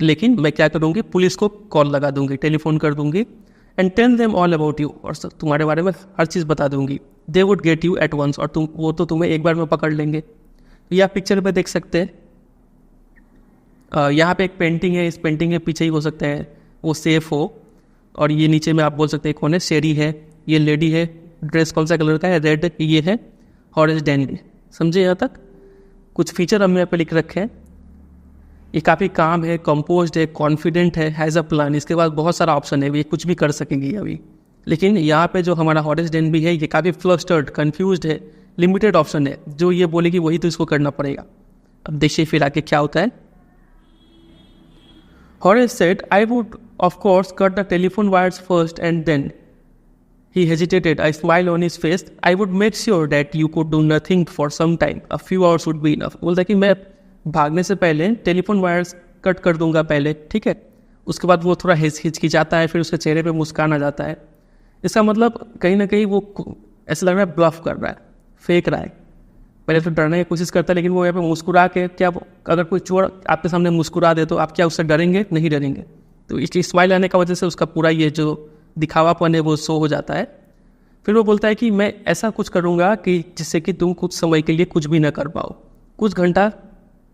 लेकिन मैं क्या करूँगी, पुलिस को कॉल लगा दूंगी, टेलीफोन कर दूंगी, and tell them all about you, और तुम्हारे बारे में हर चीज़ बता दूंगी। They would get you at once, और वो तो तुम्हें एक बार में पकड़ लेंगे। तो यह पिक्चर पे देख सकते हैं, यहाँ पे एक पेंटिंग है, इस पेंटिंग के पीछे ही हो सकते हैं वो सेफ हो, और ये नीचे में आप बोल सकते हैं कौन है, शेरी है, ये लेडी है, ड्रेस कौन सा कलर का है, रेड, ये है हॉरेस डेनली। समझे यहाँ तक? कुछ फीचर हमने यहाँ पे लिख रखे हैं। ये काफ़ी काम है, कंपोज्ड है, कॉन्फिडेंट है, हैज़ अ प्लान। इसके बाद बहुत सारा ऑप्शन है, ये कुछ भी कर सकेंगी अभी। लेकिन यहाँ पे जो हमारा हॉरेस डेनली है, ये काफ़ी फ्लस्टर्ड, कन्फ्यूज्ड है, लिमिटेड ऑप्शन है, जो ये बोलेगी वही तो इसको करना पड़ेगा। अब देखिए फिर आके क्या होता है। Horace said, I would, of course, cut the telephone wires first and then. He hesitated, a smile on his face. I would make sure that you could do nothing for some time. A few hours would be enough. बोलता कि मैं भागने से पहले telephone wires cut कर दूंगा पहले, ठीक है? उसके बाद वो थोड़ा हिचकिचाता है, फिर उसके चेहरे पे मुस्कान आ जाता है। इसका मतलब कहीं ना कहीं वो ऐसा लग रहा है ब्लफ कर रहा है, फेंक रहा है। पहले तो डरने की कोशिश करता है, लेकिन वो यहाँ पे मुस्कुरा के, क्या अगर कोई चोर आपके सामने मुस्कुरा दे तो आप क्या उससे डरेंगे? नहीं डरेंगे। तो इस स्माइल आने का वजह से उसका पूरा ये जो दिखावापन है वो शो हो जाता है। फिर वो बोलता है कि मैं ऐसा कुछ करूँगा कि जिससे कि तुम कुछ समय के लिए कुछ भी ना कर पाओ, कुछ घंटा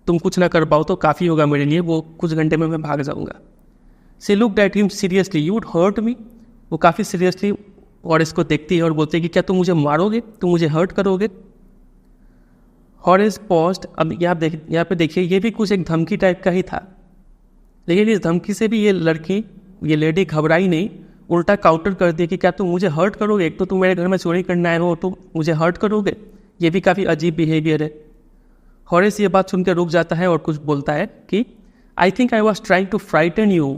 तुम कुछ ना कर पाओ तो काफ़ी होगा मेरे लिए, वो कुछ घंटे में मैं भाग जाऊँगा। She looked at him seriously, you would hurt me. वो काफ़ी सीरियसली और इसको देखती है और बोलती है कि क्या तुम मुझे मारोगे, तुम मुझे हर्ट करोगे? Horace paused. अब यहाँ पे देखिए, ये भी कुछ एक धमकी टाइप का ही था, लेकिन इस धमकी से भी ये लड़की, ये लेडी घबराई नहीं, उल्टा काउंटर कर दिया कि क्या तुम मुझे हर्ट करोगे? एक तो तुम मेरे घर में चोरी करने आए हो, तुम मुझे हर्ट करोगे? ये भी काफ़ी अजीब बिहेवियर है। हॉरेस ये बात सुन के रुक जाता है और कुछ बोलता है कि I think I was trying to frighten you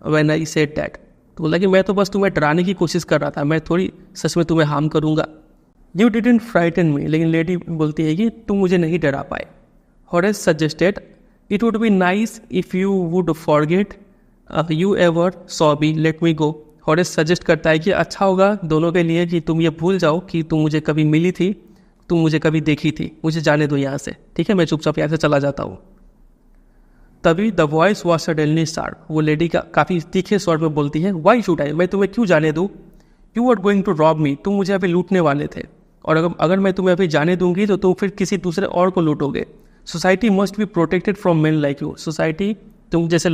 when I said that. तो बोला कि मैं तो बस तुम्हें डराने की कोशिश कर रहा था, मैं थोड़ी सच में तुम्हें हार्म करूँगा। यू डिडंट फ्राइटन मी, लेकिन लेडी बोलती है कि तुम मुझे नहीं डरा पाए। Horace suggested, it would be nice if you would forget you ever saw me, let me go. Horace suggest करता है कि अच्छा होगा दोनों के लिए कि तुम ये भूल जाओ कि तुम मुझे कभी मिली थी, तुम मुझे कभी देखी थी, मुझे जाने दो यहाँ से, ठीक है? मैं चुपचाप यहाँ से चला जाता हूँ। तभी the voice was suddenly sharp. वो लेडी का काफ़ी तीखे स्वर में बोलती है, वाई शुड आई, मैं तुम्हें क्यों जाने दूँ? You are going to rob me, तुम मुझे अभी लूटने वाले थे, और अगर मैं तुम्हें अभी जाने दूंगी तो तुम फिर किसी दूसरे और को लूटोगे। Society must be protected from men like you. Society तुम जैसे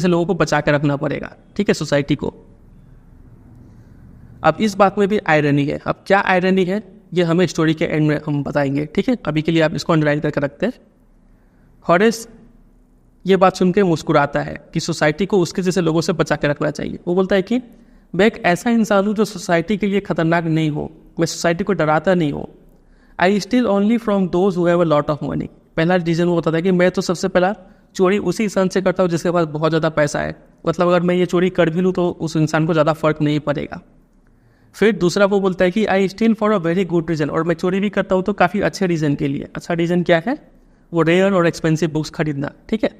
लोगों को बचा के रखना पड़ेगा, ठीक है, सोसाइटी को। अब इस बात में भी आयरनी है। अब क्या आयरनी है ये हमें स्टोरी के एंड में हम बताएंगे, ठीक है? अभी के लिए आप इसको अंडरलाइन करके रखते हैं। हॉरेस ये बात सुन के मुस्कुराता है कि सोसाइटी को उसके जैसे लोगों से बचा के रखना चाहिए। वो बोलता है कि मैं एक ऐसा इंसान हूँ जो सोसाइटी के लिए खतरनाक नहीं हो, मैं सोसाइटी को डराता नहीं हूँ। I steal only from those who have a lot of money. पहला रीज़न वो बताता है कि मैं तो सबसे पहला चोरी उसी इंसान से करता हूँ जिसके पास बहुत ज़्यादा पैसा है। मतलब अगर मैं ये चोरी कर भी लूँ तो उस इंसान को ज़्यादा फर्क नहीं पड़ेगा। फिर दूसरा वो बोलता है कि I steal for a very good reason, और मैं चोरी भी करता हूँ तो काफ़ी अच्छे रीज़न के लिए। अच्छा रीज़न क्या है? वो रेयर और एक्सपेंसिव बुक्स खरीदना, ठीक है?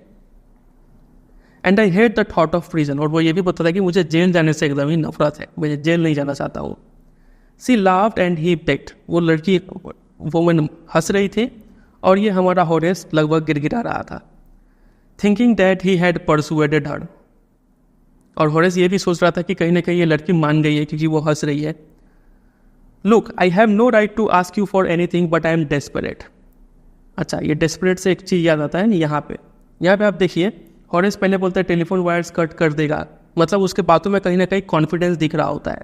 And I hate the thought of prison, और वो ये भी बताता है कि मुझे जेल जाने से एकदम ही नफरत है, मुझे जेल नहीं जाना चाहता हूँ। सी लाफ्ड एंड ही बेग्ड। वो लड़की वुमन हंस रही थी और ये हमारा हॉरेस लगभग गिड़गिड़ा रहा था। Thinking that he had persuaded her, और हॉरेस ये भी सोच रहा था कि कहीं ना कहीं ये लड़की मान गई है क्योंकि वो हंस रही है। Look, I have no right to ask you for anything but I am desperate. अच्छा, ये डेस्परेट से एक चीज़ याद आता है यहाँ पे आप देखिए, हॉरेस पहले बोलता है टेलीफोन वायर्स कट कर देगा, मतलब उसके बातों में कहीं ना कहीं कॉन्फिडेंस दिख रहा होता है।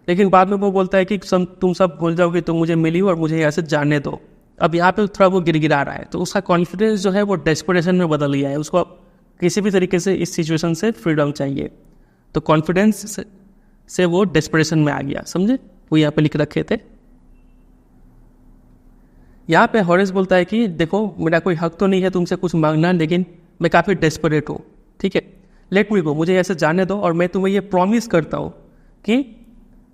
लेकिन बाद में वो बोलता है कि तुम सब भूल जाओगे, तुम मुझे मिली हो और मुझे यहाँ से जाने दो। अब यहाँ पे थोड़ा वो गिरगिरा रहा है, तो उसका कॉन्फिडेंस जो है वो डेस्परेशन में बदल गया है। उसको किसी भी तरीके से इस सिचुएशन से फ्रीडम चाहिए, तो कॉन्फिडेंस से वो डेस्परेशन में आ गया, समझे? वो यहाँ पे लिख रखे थे। यहाँ पे हॉरेस बोलता है कि देखो मेरा कोई हक तो नहीं है तुमसे कुछ मांगना, लेकिन मैं काफ़ी डेस्परेट हूँ, ठीक है, लेट मी गो, मुझे ऐसे जाने दो, और मैं तुम्हें ये प्रॉमिस करता हूँ कि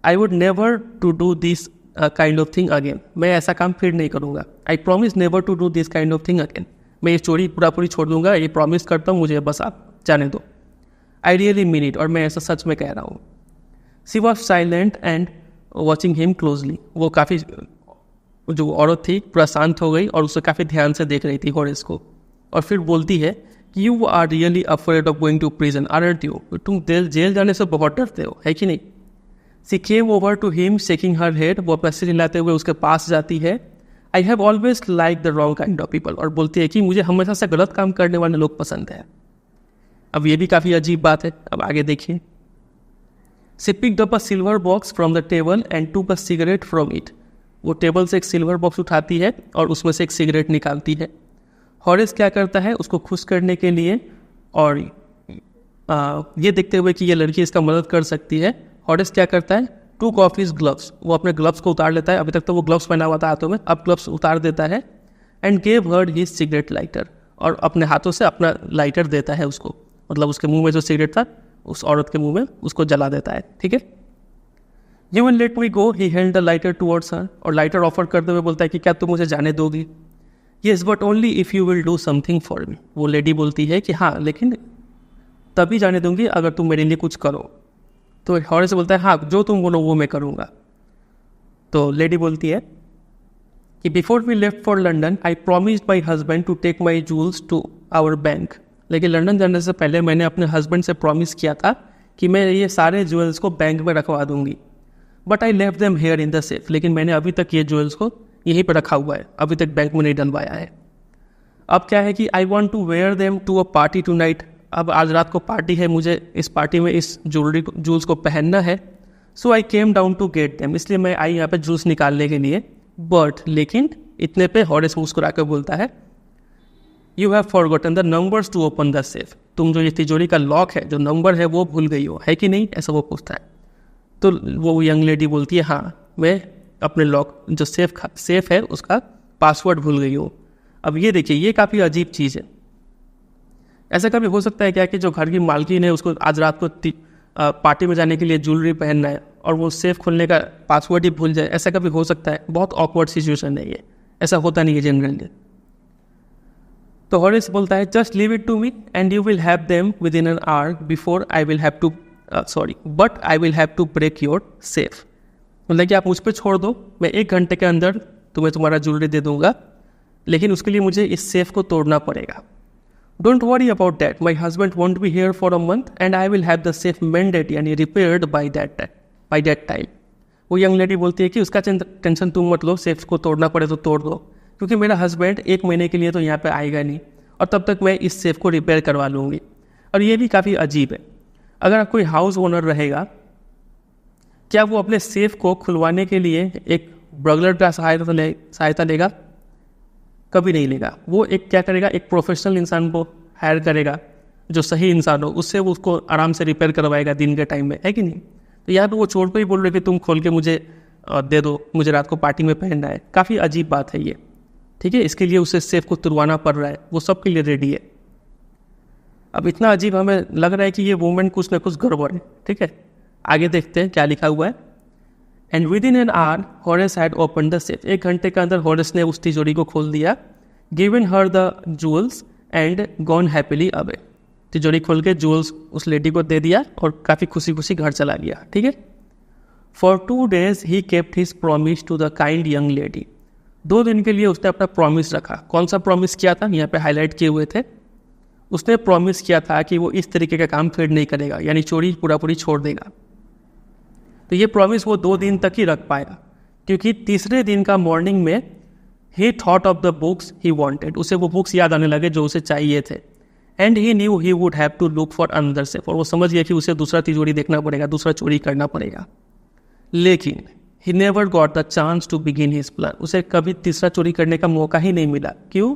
I would never to do this kind of thing again. मैं ऐसा काम फिर नहीं करूँगा। I promise never to do this kind of thing again. मैं ये चोरी पूरी छोड़ दूंगा, ये प्रॉमिस करता हूँ, मुझे बस आप जाने दो। आई रियली मीन इट, और मैं ऐसा सच में कह रहा हूँ। She was silent and watching him closely. वो काफ़ी, जो औरत थी पूरा शांत हो गई और उसे काफ़ी ध्यान से देख रही थी हॉरेस को, और फिर बोलती है कि you are really afraid of going to prison aren't you. तुम जेल जाने से बहुत डरते हो, है कि नहीं? She came over to him shaking her head. वो अपना सिर हिलाते हुए उसके पास जाती है। I have always like the wrong kind of people, और बोलती है कि मुझे हमेशा से गलत काम करने वाले लोग पसंद है। अब ये भी काफ़ी अजीब बात है, अब आगे देखिए। She picked up a silver box from the table and टूक अ सिगरेट फ्रॉम इट। वो टेबल से एक सिल्वर बॉक्स उठाती है और उसमें से एक सिगरेट निकालती है। हॉरेस क्या करता है, उसको खुश करने के लिए और ये देखते हुए कि ये लड़की इसका मदद कर सकती है, हॉरेस क्या करता है, टूक ऑफ हिज ग्लव्स। वो अपने ग्लव्स को उतार लेता है। अभी तक तो वो ग्लव्स पहना हुआ था हाथों में, अब ग्लव्स उतार देता है। And gave her his cigarette lighter, और अपने हाथों से अपना लाइटर देता है उसको, मतलब उसके मुंह में जो सिगरेट था उस औरत के मुंह में उसको जला देता है, ठीक है। You will let me go, he held the lighter towards हर, और लाइटर ऑफर करते हुए बोलता है कि क्या तुम मुझे जाने दोगी? Yes but only if you will do something for me. वो लेडी बोलती है कि हाँ, लेकिन तभी जाने दूंगी अगर तुम मेरे लिए कुछ करो। तो हॉरेस बोलता है हाँ, जो तुम बोलो वो मैं करूँगा। तो लेडी बोलती है कि before we left for London I promised my husband to take my jewels to our bank. लेकिन लंदन जाने से पहले मैंने अपने हस्बैंड से प्रॉमिस किया था कि मैं ये सारे ज्वेल्स को बैंक में रखवा दूंगी। But I left them here in the safe. लेकिन मैंने अभी तक ये ज्वेल्स को यहीं पर रखा हुआ है, अभी तक बैंक में नहीं डलवाया है। अब क्या है कि I want to wear them to a party tonight. अब आज रात को पार्टी है, मुझे इस पार्टी में इस जूल्स को पहनना है। So I came down to get them, इसलिए मैं आई यहाँ पे जूल्स निकालने के लिए। बट लेकिन इतने पे हॉरेस मुस्कुरा कर बोलता है you have forgotten the numbers to open the safe. तुम जो ये तिजोरी का लॉक है, जो नंबर है, वो भूल गई हो, है कि नहीं? ऐसा वो पूछता है। तो वो यंग लेडी बोलती है हाँ, मैं अपने लॉक जो सेफ है उसका पासवर्ड भूल गई हूँ। अब ये देखिए, ये काफ़ी अजीब चीज़ है। ऐसा कभी हो सकता है क्या कि जो घर की मालकिन है उसको आज रात को पार्टी में जाने के लिए ज्वेलरी पहनना है और वो सेफ खोलने का पासवर्ड ही भूल जाए? ऐसा कभी हो सकता है? बहुत ऑकवर्ड सिचुएशन है ये, ऐसा होता नहीं है जनरली। तो हॉरेस बोलता है just leave it to me and you will have them within an hour before I will have to but I will have to break your safe. मतलब कि आप मुझ पर छोड़ दो, मैं 1 घंटे के अंदर तुम्हें तुम्हारा ज्वेलरी दे दूंगा, लेकिन उसके लिए मुझे इस सेफ को तोड़ना पड़ेगा। Don't worry about that, my husband want be here for a month and I will have the safe मेंडेड यानी रिपेयर्ड बाई दैट टाइम। वो यंग लेडी बोलती है कि उसका टेंशन तुम मत लो, सेफ को तोड़ना पड़े तो तोड़ दो, क्योंकि मेरा हस्बैंड 1 महीने के लिए तो यहाँ पे आएगा नहीं, और तब तक मैं इस सेफ को रिपेयर करवा लूँगी। और ये भी काफ़ी अजीब है, अगर कोई हाउस ओनर रहेगा, क्या वो अपने सेफ को खुलवाने के लिए एक बर्गलर का सहायता लेगा? कभी नहीं लेगा। वो एक क्या करेगा, एक प्रोफेशनल इंसान को हायर करेगा जो सही इंसान हो, उससे वो उसको आराम से रिपेयर करवाएगा दिन के टाइम में, है कि नहीं? तो यहाँ पे वो चोर को ही बोल रहे कि तुम खोल के मुझे दे दो, मुझे रात को पार्टी में पहनना है। काफ़ी अजीब बात है ये, ठीक है। इसके लिए उसे सेफ को तुड़वाना पड़ रहा है, वो सबके लिए रेडी है। अब इतना अजीब हमें लग रहा है कि ये वुमेन कुछ ना कुछ गड़बड़ है, ठीक है। आगे देखते हैं क्या लिखा हुआ है। And with in an our Horace had open the safe. 1 घंटे के अंदर हॉरेस ने उस तिजोरी को खोल दिया। Given her the jewels and gone happily away. तिजोरी खोल के जूल्स उस लेडी को दे दिया और काफ़ी खुशी खुशी घर चला गया, ठीक है। For 2 days he kept his promise to the kind young lady. 2 दिन के लिए उसने अपना प्रॉमिस रखा। कौन सा प्रॉमिस किया था, यहाँ पे हाईलाइट किए हुए थे। उसने प्रॉमिस किया था कि वो इस तरीके का काम फिर नहीं करेगा, यानी चोरी पूरी छोड़ देगा। तो ये प्रॉमिस वो 2 दिन तक ही रख पाया, क्योंकि तीसरे दिन का मॉर्निंग में ही thought of the books he wanted. उसे वो बुक्स याद आने लगे जो उसे चाहिए थे। And he knew he would have to look for another safe. और वो समझ गया कि उसे दूसरा तिजोरी देखना पड़ेगा, दूसरा चोरी करना पड़ेगा। लेकिन he never got the chance to begin his plan. उसे कभी तीसरा चोरी करने का मौका ही नहीं मिला। क्यों?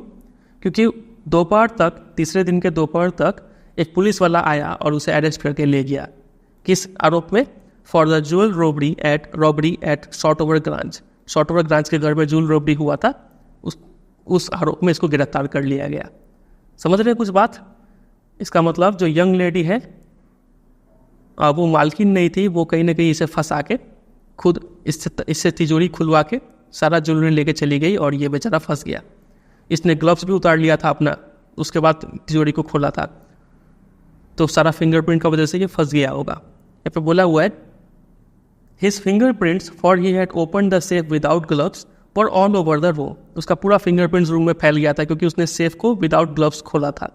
क्योंकि दोपहर तक, तीसरे दिन के दोपहर तक एक पुलिस वाला आया और उसे अरेस्ट करके ले गया। किस आरोप में? For the jewel robbery at Shortover Grange. Shortover Grange के घर में ज्वेल रॉबरी हुआ था, उस आरोप में इसको गिरफ्तार कर लिया गया। समझ रहे हैं कुछ बात? इसका मतलब जो यंग लेडी है वो मालकिन नहीं थी, वो कहीं ना कहीं इसे फंसा के खुद इससे तिजोरी खुलवा के सारा ज्वेलरी लेके चली गई और ये बेचारा फंस गया। इसने ग्लव्स भी उतार लिया था अपना, उसके बाद तिजोरी को खोला था, तो सारा फिंगरप्रिंट का वजह से ये फंस गया होगा। यहाँ पे बोला हुआ है his fingerprints for he had open the safe without gloves were all over the room. उसका पूरा फिंगरप्रिंट्स रूम में फैल गया था क्योंकि उसने सेफ को विदाउट ग्लव्स खोला था।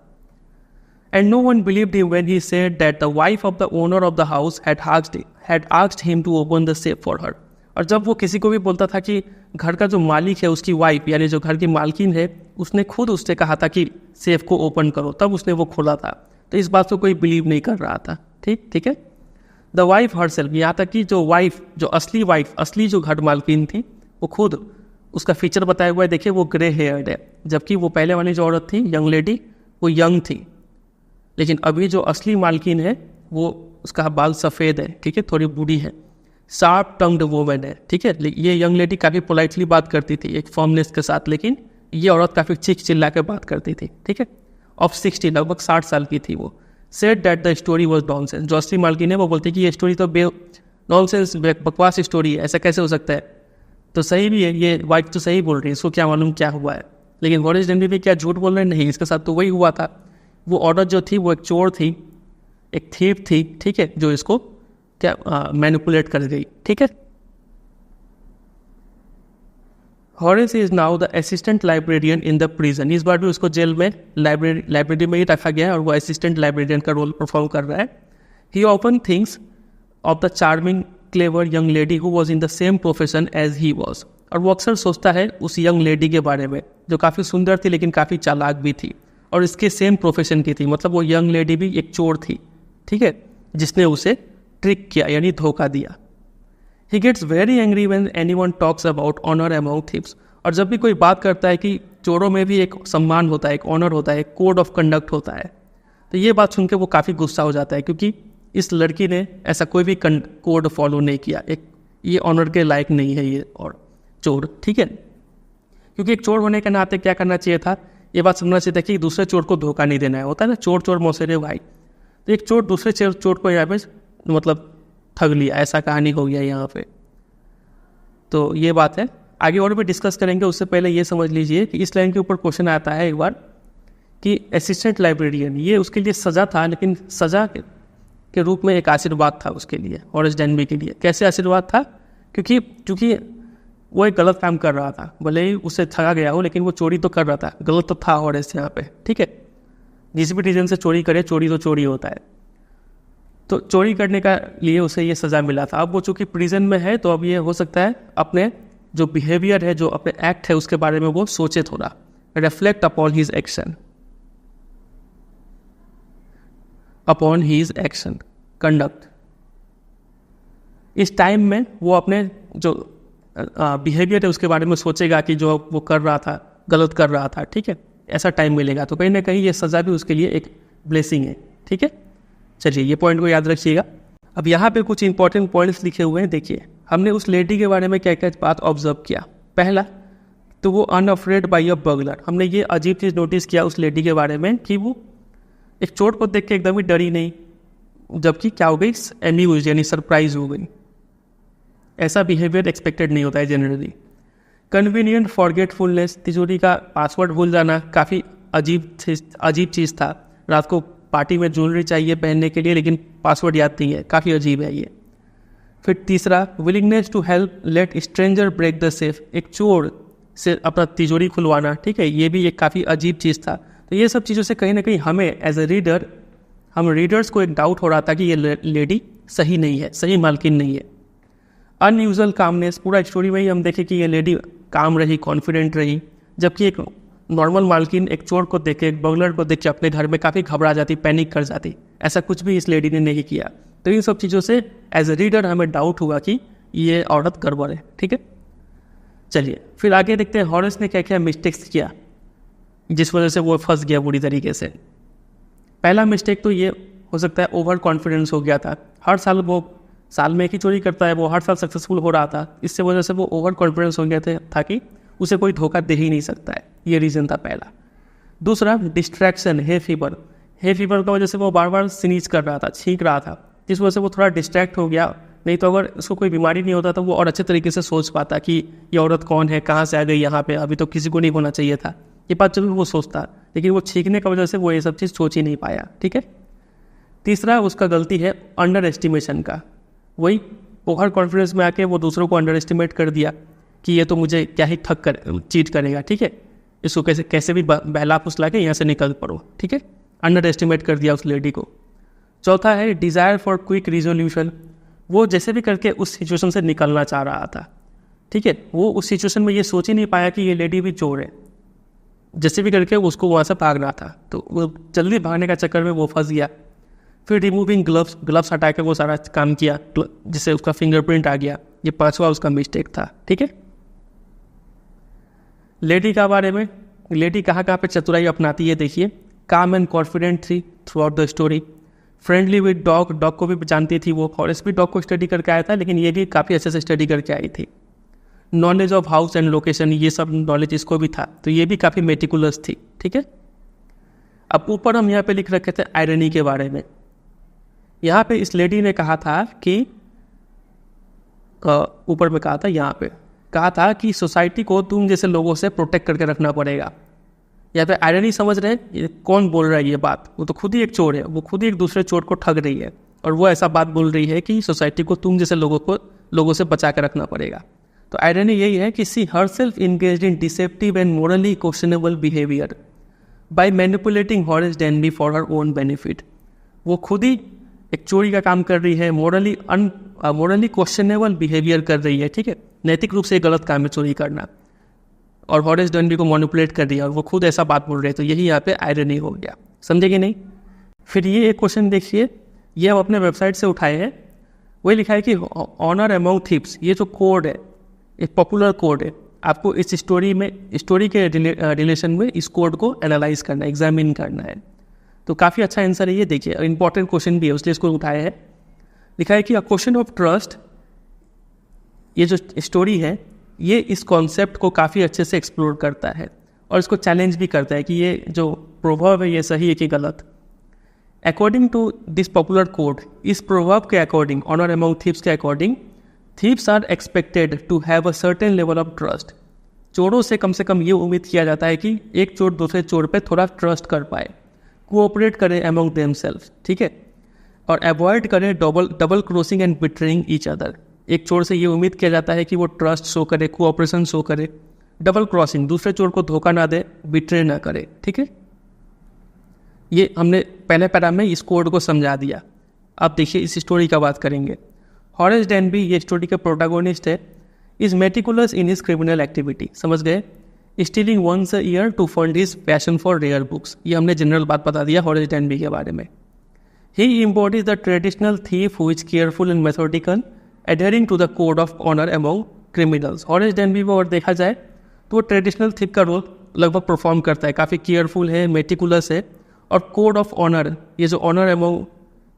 And no one believed him when he said that the wife of the owner of the house had asked him to open the safe for her. और जब वो किसी को भी बोलता था कि घर का जो मालिक है, उसकी वाइफ यानी जो घर की मालकिन है, उसने खुद उससे कहा था कि सेफ को ओपन करो, तब उसने वो खोला था। तो इस बात को कोई बिलीव नहीं कर रहा था। ठीक है। द वाइफ हरसेल्फ, यहाँ तक कि जो वाइफ, जो असली जो घर मालकिन थी, वो खुद, उसका फीचर बताया हुआ है, देखिए वो ग्रे हेयर्ड है, जबकि वो पहले वाली जो औरत थी, यंग लेडी, वो यंग थी। लेकिन अभी जो असली मालकिन है वो, उसका बाल सफ़ेद है, ठीक है, थोड़ी बूढ़ी है, शार्प टंग्ड वोमन है, ठीक है। ये यंग लेडी काफ़ी पोलाइटली बात करती थी, एक फॉर्मनेस के साथ, लेकिन ये औरत काफ़ी चीख चिल्ला के बात करती थी, ठीक है। ऑफ 60, लगभग 60 साल की थी वो। Said that the story was nonsense. जो असली मालकिन है वो बोलती कि ये स्टोरी तो नॉनसेंस, बकवास स्टोरी है, ऐसा कैसे हो सकता है। तो सही भी है, ये वाइफ तो सही बोल रही है, इसको क्या मालूम क्या हुआ है। लेकिन वॉरिस डेनबी भी क्या झूठ बोल रहे हैं? नहीं, इसके साथ तो वही हुआ था। वो औरत जो थी वो एक चोर थी, एक थीप थी, ठीक है, जो इसको क्या मैनिपुलेट कर गई, ठीक है। Horace is now the assistant librarian in the prison. इस बार भी उसको जेल में लाइब्रेरी में ही रखा गया है और वो असिस्टेंट लाइब्रेरियन का रोल परफॉर्म कर रहा है। He often thinks of the charming clever young lady who was in the same profession as he was. और वो अक्सर सोचता है उस यंग लेडी के बारे में जो काफ़ी सुंदर थी लेकिन काफ़ी चालाक भी थी और इसके सेम प्रोफेशन की थी। मतलब वो यंग लेडी भी एक चोर थी, ठीक है, जिसने उसे ट्रिक किया यानी धोखा दिया। He gets very angry when anyone talks about honor among thieves। और जब भी कोई बात करता है कि चोरों में भी एक सम्मान होता है, एक ऑनर होता है, एक कोड ऑफ कंडक्ट होता है, तो ये बात सुन के वो काफ़ी गुस्सा हो जाता है क्योंकि इस लड़की ने ऐसा कोई भी कोड फॉलो नहीं किया। ये ऑनर के लायक नहीं है ये और चोर, ठीक है। क्योंकि एक चोर होने के नाते क्या करना चाहिए था, ये बात समझना चाहिए था कि दूसरे चोर को धोखा नहीं देना है। होता है ना, चोर चोर मौसेरे भाई। तो एक चोर दूसरे चोर को यहाँ पे मतलब ठग लिया, ऐसा कहानी हो गया यहाँ पे। तो ये बात है, आगे और भी डिस्कस करेंगे। उससे पहले ये समझ लीजिए कि इस लाइन के ऊपर क्वेश्चन आता है एक बार कि असिस्टेंट लाइब्रेरियन, ये उसके लिए सज़ा था, लेकिन सज़ा के रूप में एक आशीर्वाद था उसके लिए, हॉरेस डेनबी के लिए। कैसे आशीर्वाद था? क्योंकि वो एक गलत काम कर रहा था, भले ही उसे ठगा गया हो, लेकिन वो चोरी तो कर रहा था। गलत तो था हॉरेस यहाँ पे, ठीक है। जिस भी रीजन से चोरी करे, चोरी तो चोरी होता है। तो चोरी करने का लिए उसे ये सज़ा मिला था। अब वो चूँकि प्रिजन में है तो अब ये हो सकता है अपने जो बिहेवियर है, जो अपने एक्ट है, उसके बारे में वो सोचे थोड़ा, reflect upon his action, upon his action conduct. इस टाइम में वो अपने जो बिहेवियर है उसके बारे में सोचेगा कि जो वो कर रहा था, गलत कर रहा था, ठीक है। ऐसा टाइम मिलेगा तो कहीं ना कहीं ये सज़ा भी उसके लिए एक ब्लेसिंग है, ठीक है। चलिए ये पॉइंट को याद रखिएगा। अब यहाँ पे कुछ इंपॉर्टेंट पॉइंट्स लिखे हुए हैं। देखिए हमने उस लेडी के बारे में क्या क्या बात ऑब्जर्व किया। पहला तो वो अनअफ्रेड बाय अ बर्गलर। हमने ये अजीब चीज़ नोटिस किया उस लेडी के बारे में कि वो एक चोर को देख के एकदम ही डरी नहीं, जबकि क्या हो गई, एम्यूज यानी सरप्राइज हो गई। ऐसा बिहेवियर एक्सपेक्टेड नहीं होता है जनरली। कन्वीनियंट फॉरगेटफुलनेस, तिजोरी का पासवर्ड भूल जाना काफ़ी अजीब चीज़ था। रात को पार्टी में ज्वेलरी चाहिए पहनने के लिए लेकिन पासवर्ड याद नहीं है, काफ़ी अजीब है ये। फिर तीसरा, willingness to help let stranger break the safe, एक चोर से अपना तिजोरी खुलवाना, ठीक है, ये भी एक काफ़ी अजीब चीज़ था। तो ये सब चीज़ों से कहीं ना कहीं हमें एज ए रीडर, हम रीडर्स को एक डाउट हो रहा था कि ये लेडी सही नहीं है, सही मालकिन नहीं है। अनयूजुअल कामनेस, पूरा स्टोरी में ही हम देखें कि ये लेडी काम रही, कॉन्फिडेंट रही, जबकि एक नॉर्मल मालकिन एक चोर को देख के, एक बगलर को देख के अपने घर में काफ़ी घबरा जाती, पैनिक कर जाती। ऐसा कुछ भी इस लेडी ने नहीं किया। तो इन सब चीज़ों से एज ए रीडर हमें डाउट हुआ कि ये औरत गड़बड़ है, ठीक है। चलिए फिर आगे देखते हैं हॉरेस ने क्या क्या मिस्टेक्स किया जिस वजह से वो फंस गया बुरी तरीके से। पहला मिस्टेक तो ये हो सकता है ओवर कॉन्फिडेंस हो गया था। हर साल वो साल में एक ही चोरी करता है, वो हर साल सक्सेसफुल हो रहा था, इससे वजह से वो ओवर कॉन्फिडेंस हो गया था कि उसे कोई धोखा दे ही नहीं सकता है, ये रीज़न था पहला। दूसरा डिस्ट्रैक्शन, हे फीवर की वजह से वो बार बार स्नीज कर रहा था, छींक रहा था, जिस वजह से वो थोड़ा डिस्ट्रैक्ट हो गया। नहीं तो अगर उसको कोई बीमारी नहीं होता तो वो और अच्छे तरीके से सोच पाता कि ये औरत कौन है, कहाँ से आ गई यहाँ पे, अभी तो किसी को नहीं होना चाहिए था, ये बात जरूर वो सोचता, लेकिन वो छींकने की वजह से वो ये सब चीज़ सोच ही नहीं पाया, ठीक है। तीसरा उसका गलती है अंडर एस्टिमेशन का। वही ओवर कॉन्फिडेंस में आके वो दूसरों को अंडर एस्टिमेट कर दिया कि ये तो मुझे क्या ही चीट करेगा, ठीक है, इसको कैसे भी बहला फुसला के यहाँ से निकल पड़ो, ठीक है। अंडर एस्टिमेट कर दिया उस लेडी को। चौथा है डिज़ायर फॉर क्विक रिजोल्यूशन। वो जैसे भी करके उस सिचुएशन से निकलना चाह रहा था, ठीक है। वो उस सिचुएशन में ये सोच ही नहीं पाया कि ये लेडी भी चोर है, जैसे भी करके उसको वहाँ से भागना था, तो वो जल्दी भागने का चक्कर में वो फंस गया। फिर रिमूविंग ग्लव्स हटा के वो सारा काम किया जिससे उसका फिंगरप्रिंट आ गया। ये पांचवा उसका मिस्टेक था, ठीक है। लेडी का बारे में, लेडी कहाँ कहाँ पे चतुराई अपनाती है देखिए। काम एंड कॉन्फिडेंट थी through out the story. Friendly with dog को भी जानती थी वो। फॉरेस्ट भी डॉग को स्टडी करके आया था, लेकिन ये भी काफ़ी अच्छे से स्टडी करके आई थी। Knowledge of house and location, ये सब नॉलेज इसको भी था, तो ये भी काफ़ी मेटिकुलस थी, ठीक है। अब ऊपर हम यहाँ पे लिख रखे थे आयरनी के बारे में। यहाँ पे इस लेडी ने कहा था कि ऊपर में कहा था, यहाँ पे कहा था कि सोसाइटी को तुम जैसे लोगों से प्रोटेक्ट करके रखना पड़ेगा। यहाँ पे आयरनी समझ रहे हैं, ये कौन बोल रहा है ये बात? वो तो खुद ही एक चोर है, वो खुद ही एक दूसरे चोर को ठग रही है, और वो ऐसा बात बोल रही है कि सोसाइटी को तुम जैसे लोगों से बचा के रखना पड़ेगा। तो आयरनी यही है कि she herself engaged in deceptive and morally questionable behaviour by manipulating Horace Denby for her own benefit. वो खुद ही एक चोरी का काम कर रही है, मोरली क्वेश्चनेबल बिहेवियर कर रही है, ठीक है, नैतिक रूप से गलत काम है चोरी करना, और हॉरेस डेनबी को मैनिपुलेट कर दिया और वो खुद ऐसा बात बोल रहे हैं। तो यही यहाँ पे आयरनी हो गया, समझे कि नहीं। फिर ये एक क्वेश्चन देखिए, ये हम अपने वेबसाइट से उठाए हैं। वही लिखा है कि ऑनर अमंग थीव्स, ये जो कोड है, एक पॉपुलर कोड है, आपको इस स्टोरी के रिलेशन में इस कोड को एनालाइज करना है, एग्जामिन करना है। तो काफ़ी अच्छा आंसर है ये, देखिए इंपॉर्टेंट क्वेश्चन भी है, इसलिए इसको उठाया है। लिखा है कि अ क्वेश्चन ऑफ ट्रस्ट, ये जो स्टोरी है ये इस कॉन्सेप्ट को काफ़ी अच्छे से एक्सप्लोर करता है और इसको चैलेंज भी करता है कि ये जो प्रोवर्ब है ये सही है कि गलत। According to this popular code, इस प्रोवर्ब के अकॉर्डिंग, ऑनर अमंग थीव्स के according, thieves are expected to have a certain level of trust. चोरों से कम ये उम्मीद किया जाता है कि एक चोर दूसरे चोर पे थोड़ा ट्रस्ट कर पाए, कोऑपरेट करे अमंग देमसेल्व्स, ठीक है, और अवॉइड करे double crossing and betraying each other. एक चोर से ये उम्मीद किया जाता है कि वो ट्रस्ट शो करे, कोऑपरेशन शो करे, डबल क्रॉसिंग, दूसरे चोर को धोखा ना दे, बिट्रे ना करे, ठीक है। ये हमने पहले पैरा में इस कोड को समझा दिया। अब देखिए इस स्टोरी का बात करेंगे। हॉरेस डेनबी, ये स्टोरी का प्रोटैगोनिस्ट है, is meticulous in his criminal activity, समझ गए। Stealing once a year to fund his passion for rare books, ये हमने जनरल बात बता दिया हॉरेस डेनबी के बारे में। He embodies the traditional thief who is careful and methodical adhering to the code of honour among criminals. Horace Denby में और देखा जाए तो वो ट्रेडिशनल थीफ का रोल लगभग परफॉर्म करता है, काफ़ी केयरफुल है, मेटिकुलस है, और कोड ऑफ ऑनर, ये जो ऑनर अमंग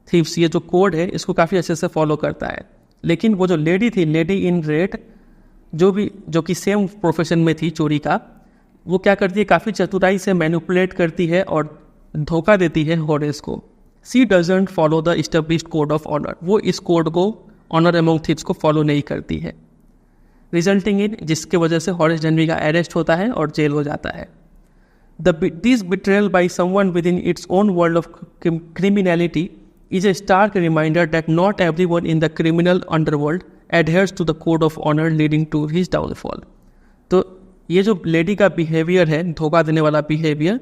थीव्स, ये जो कोड है इसको काफ़ी अच्छे से फॉलो करता है। लेकिन वो जो लेडी थी, लेडी इन रेड, जो कि सेम प्रोफेशन में थी चोरी का, वो क्या करती है, काफ़ी चतुराई से मैनिपुलेट करती है और धोखा देती है हॉरेस को। She doesn't follow the established code of honour, वो इस कोड को, ऑनर अमंग थीव्स को फॉलो नहीं करती है, रिजल्टिंग इन, जिसके वजह से हॉरेस डेनबी का अरेस्ट होता है और जेल हो जाता है। This betrayal by someone within its own world of criminality is a stark reminder that not everyone in the criminal underworld adheres to the code of honor, leading to his downfall. तो ये जो lady का behaviour है, धोखा देने वाला behaviour,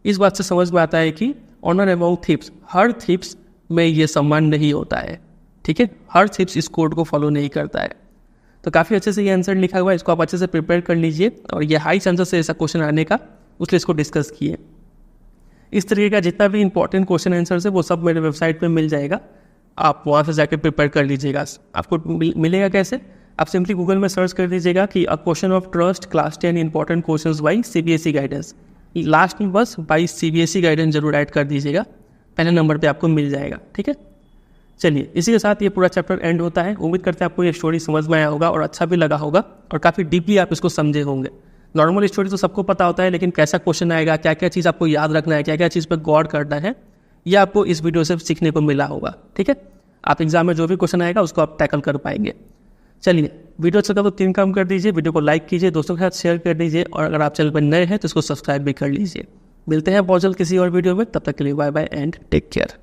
इस बात से समझ में आता है कि ऑनर अमंग थीव्स, हर थीव्स में ये सम्मान नहीं होता है, ठीक है, हर थीव्स इस कोड को फॉलो नहीं करता है। तो काफ़ी अच्छे से ये आंसर लिखा हुआ है, इसको आप अच्छे से प्रिपेयर कर लीजिए, और ये हाई चांसेस है ऐसा क्वेश्चन आने का, उसलिए इसको डिस्कस किए। इस तरीके का जितना भी इंपॉर्टेंट क्वेश्चन आंसर है वो सब मेरे वेबसाइट पे मिल जाएगा, आप वहाँ से जाकर प्रिपेयर कर लीजिएगा। आपको मिलेगा कैसे? आप सिंपली गूगल में सर्च कर दीजिएगा कि a question of trust class 10 important questions by CBSE guidance. Last में बस बाई CBSE गाइडेंस जरूर ऐड कर दीजिएगा, पहले नंबर पे आपको मिल जाएगा। ठीक है, चलिए इसी के साथ ये पूरा चैप्टर एंड होता है। उम्मीद करते हैं आपको ये स्टोरी समझ में आया होगा और अच्छा भी लगा होगा और काफ़ी डीपली आप इसको समझे होंगे। नॉर्मल स्टोरी तो सबको पता होता है, लेकिन कैसा क्वेश्चन आएगा, क्या क्या चीज़ आपको याद रखना है, क्या क्या चीज़ पर गौर करना है, ये आपको इस वीडियो से सीखने को मिला होगा। ठीक है, आप एग्जाम में जो भी क्वेश्चन आएगा उसको आप टैकल कर पाएंगे। चलिए, वीडियो अच्छा लगा तो 3 काम कर दीजिए, वीडियो को लाइक कीजिए, दोस्तों के साथ शेयर कर दीजिए और अगर आप चैनल पर नए हैं तो इसको सब्सक्राइब भी कर लीजिए। मिलते हैं बहुत जल्द किसी और वीडियो में, तब तक के लिए bye bye and take care.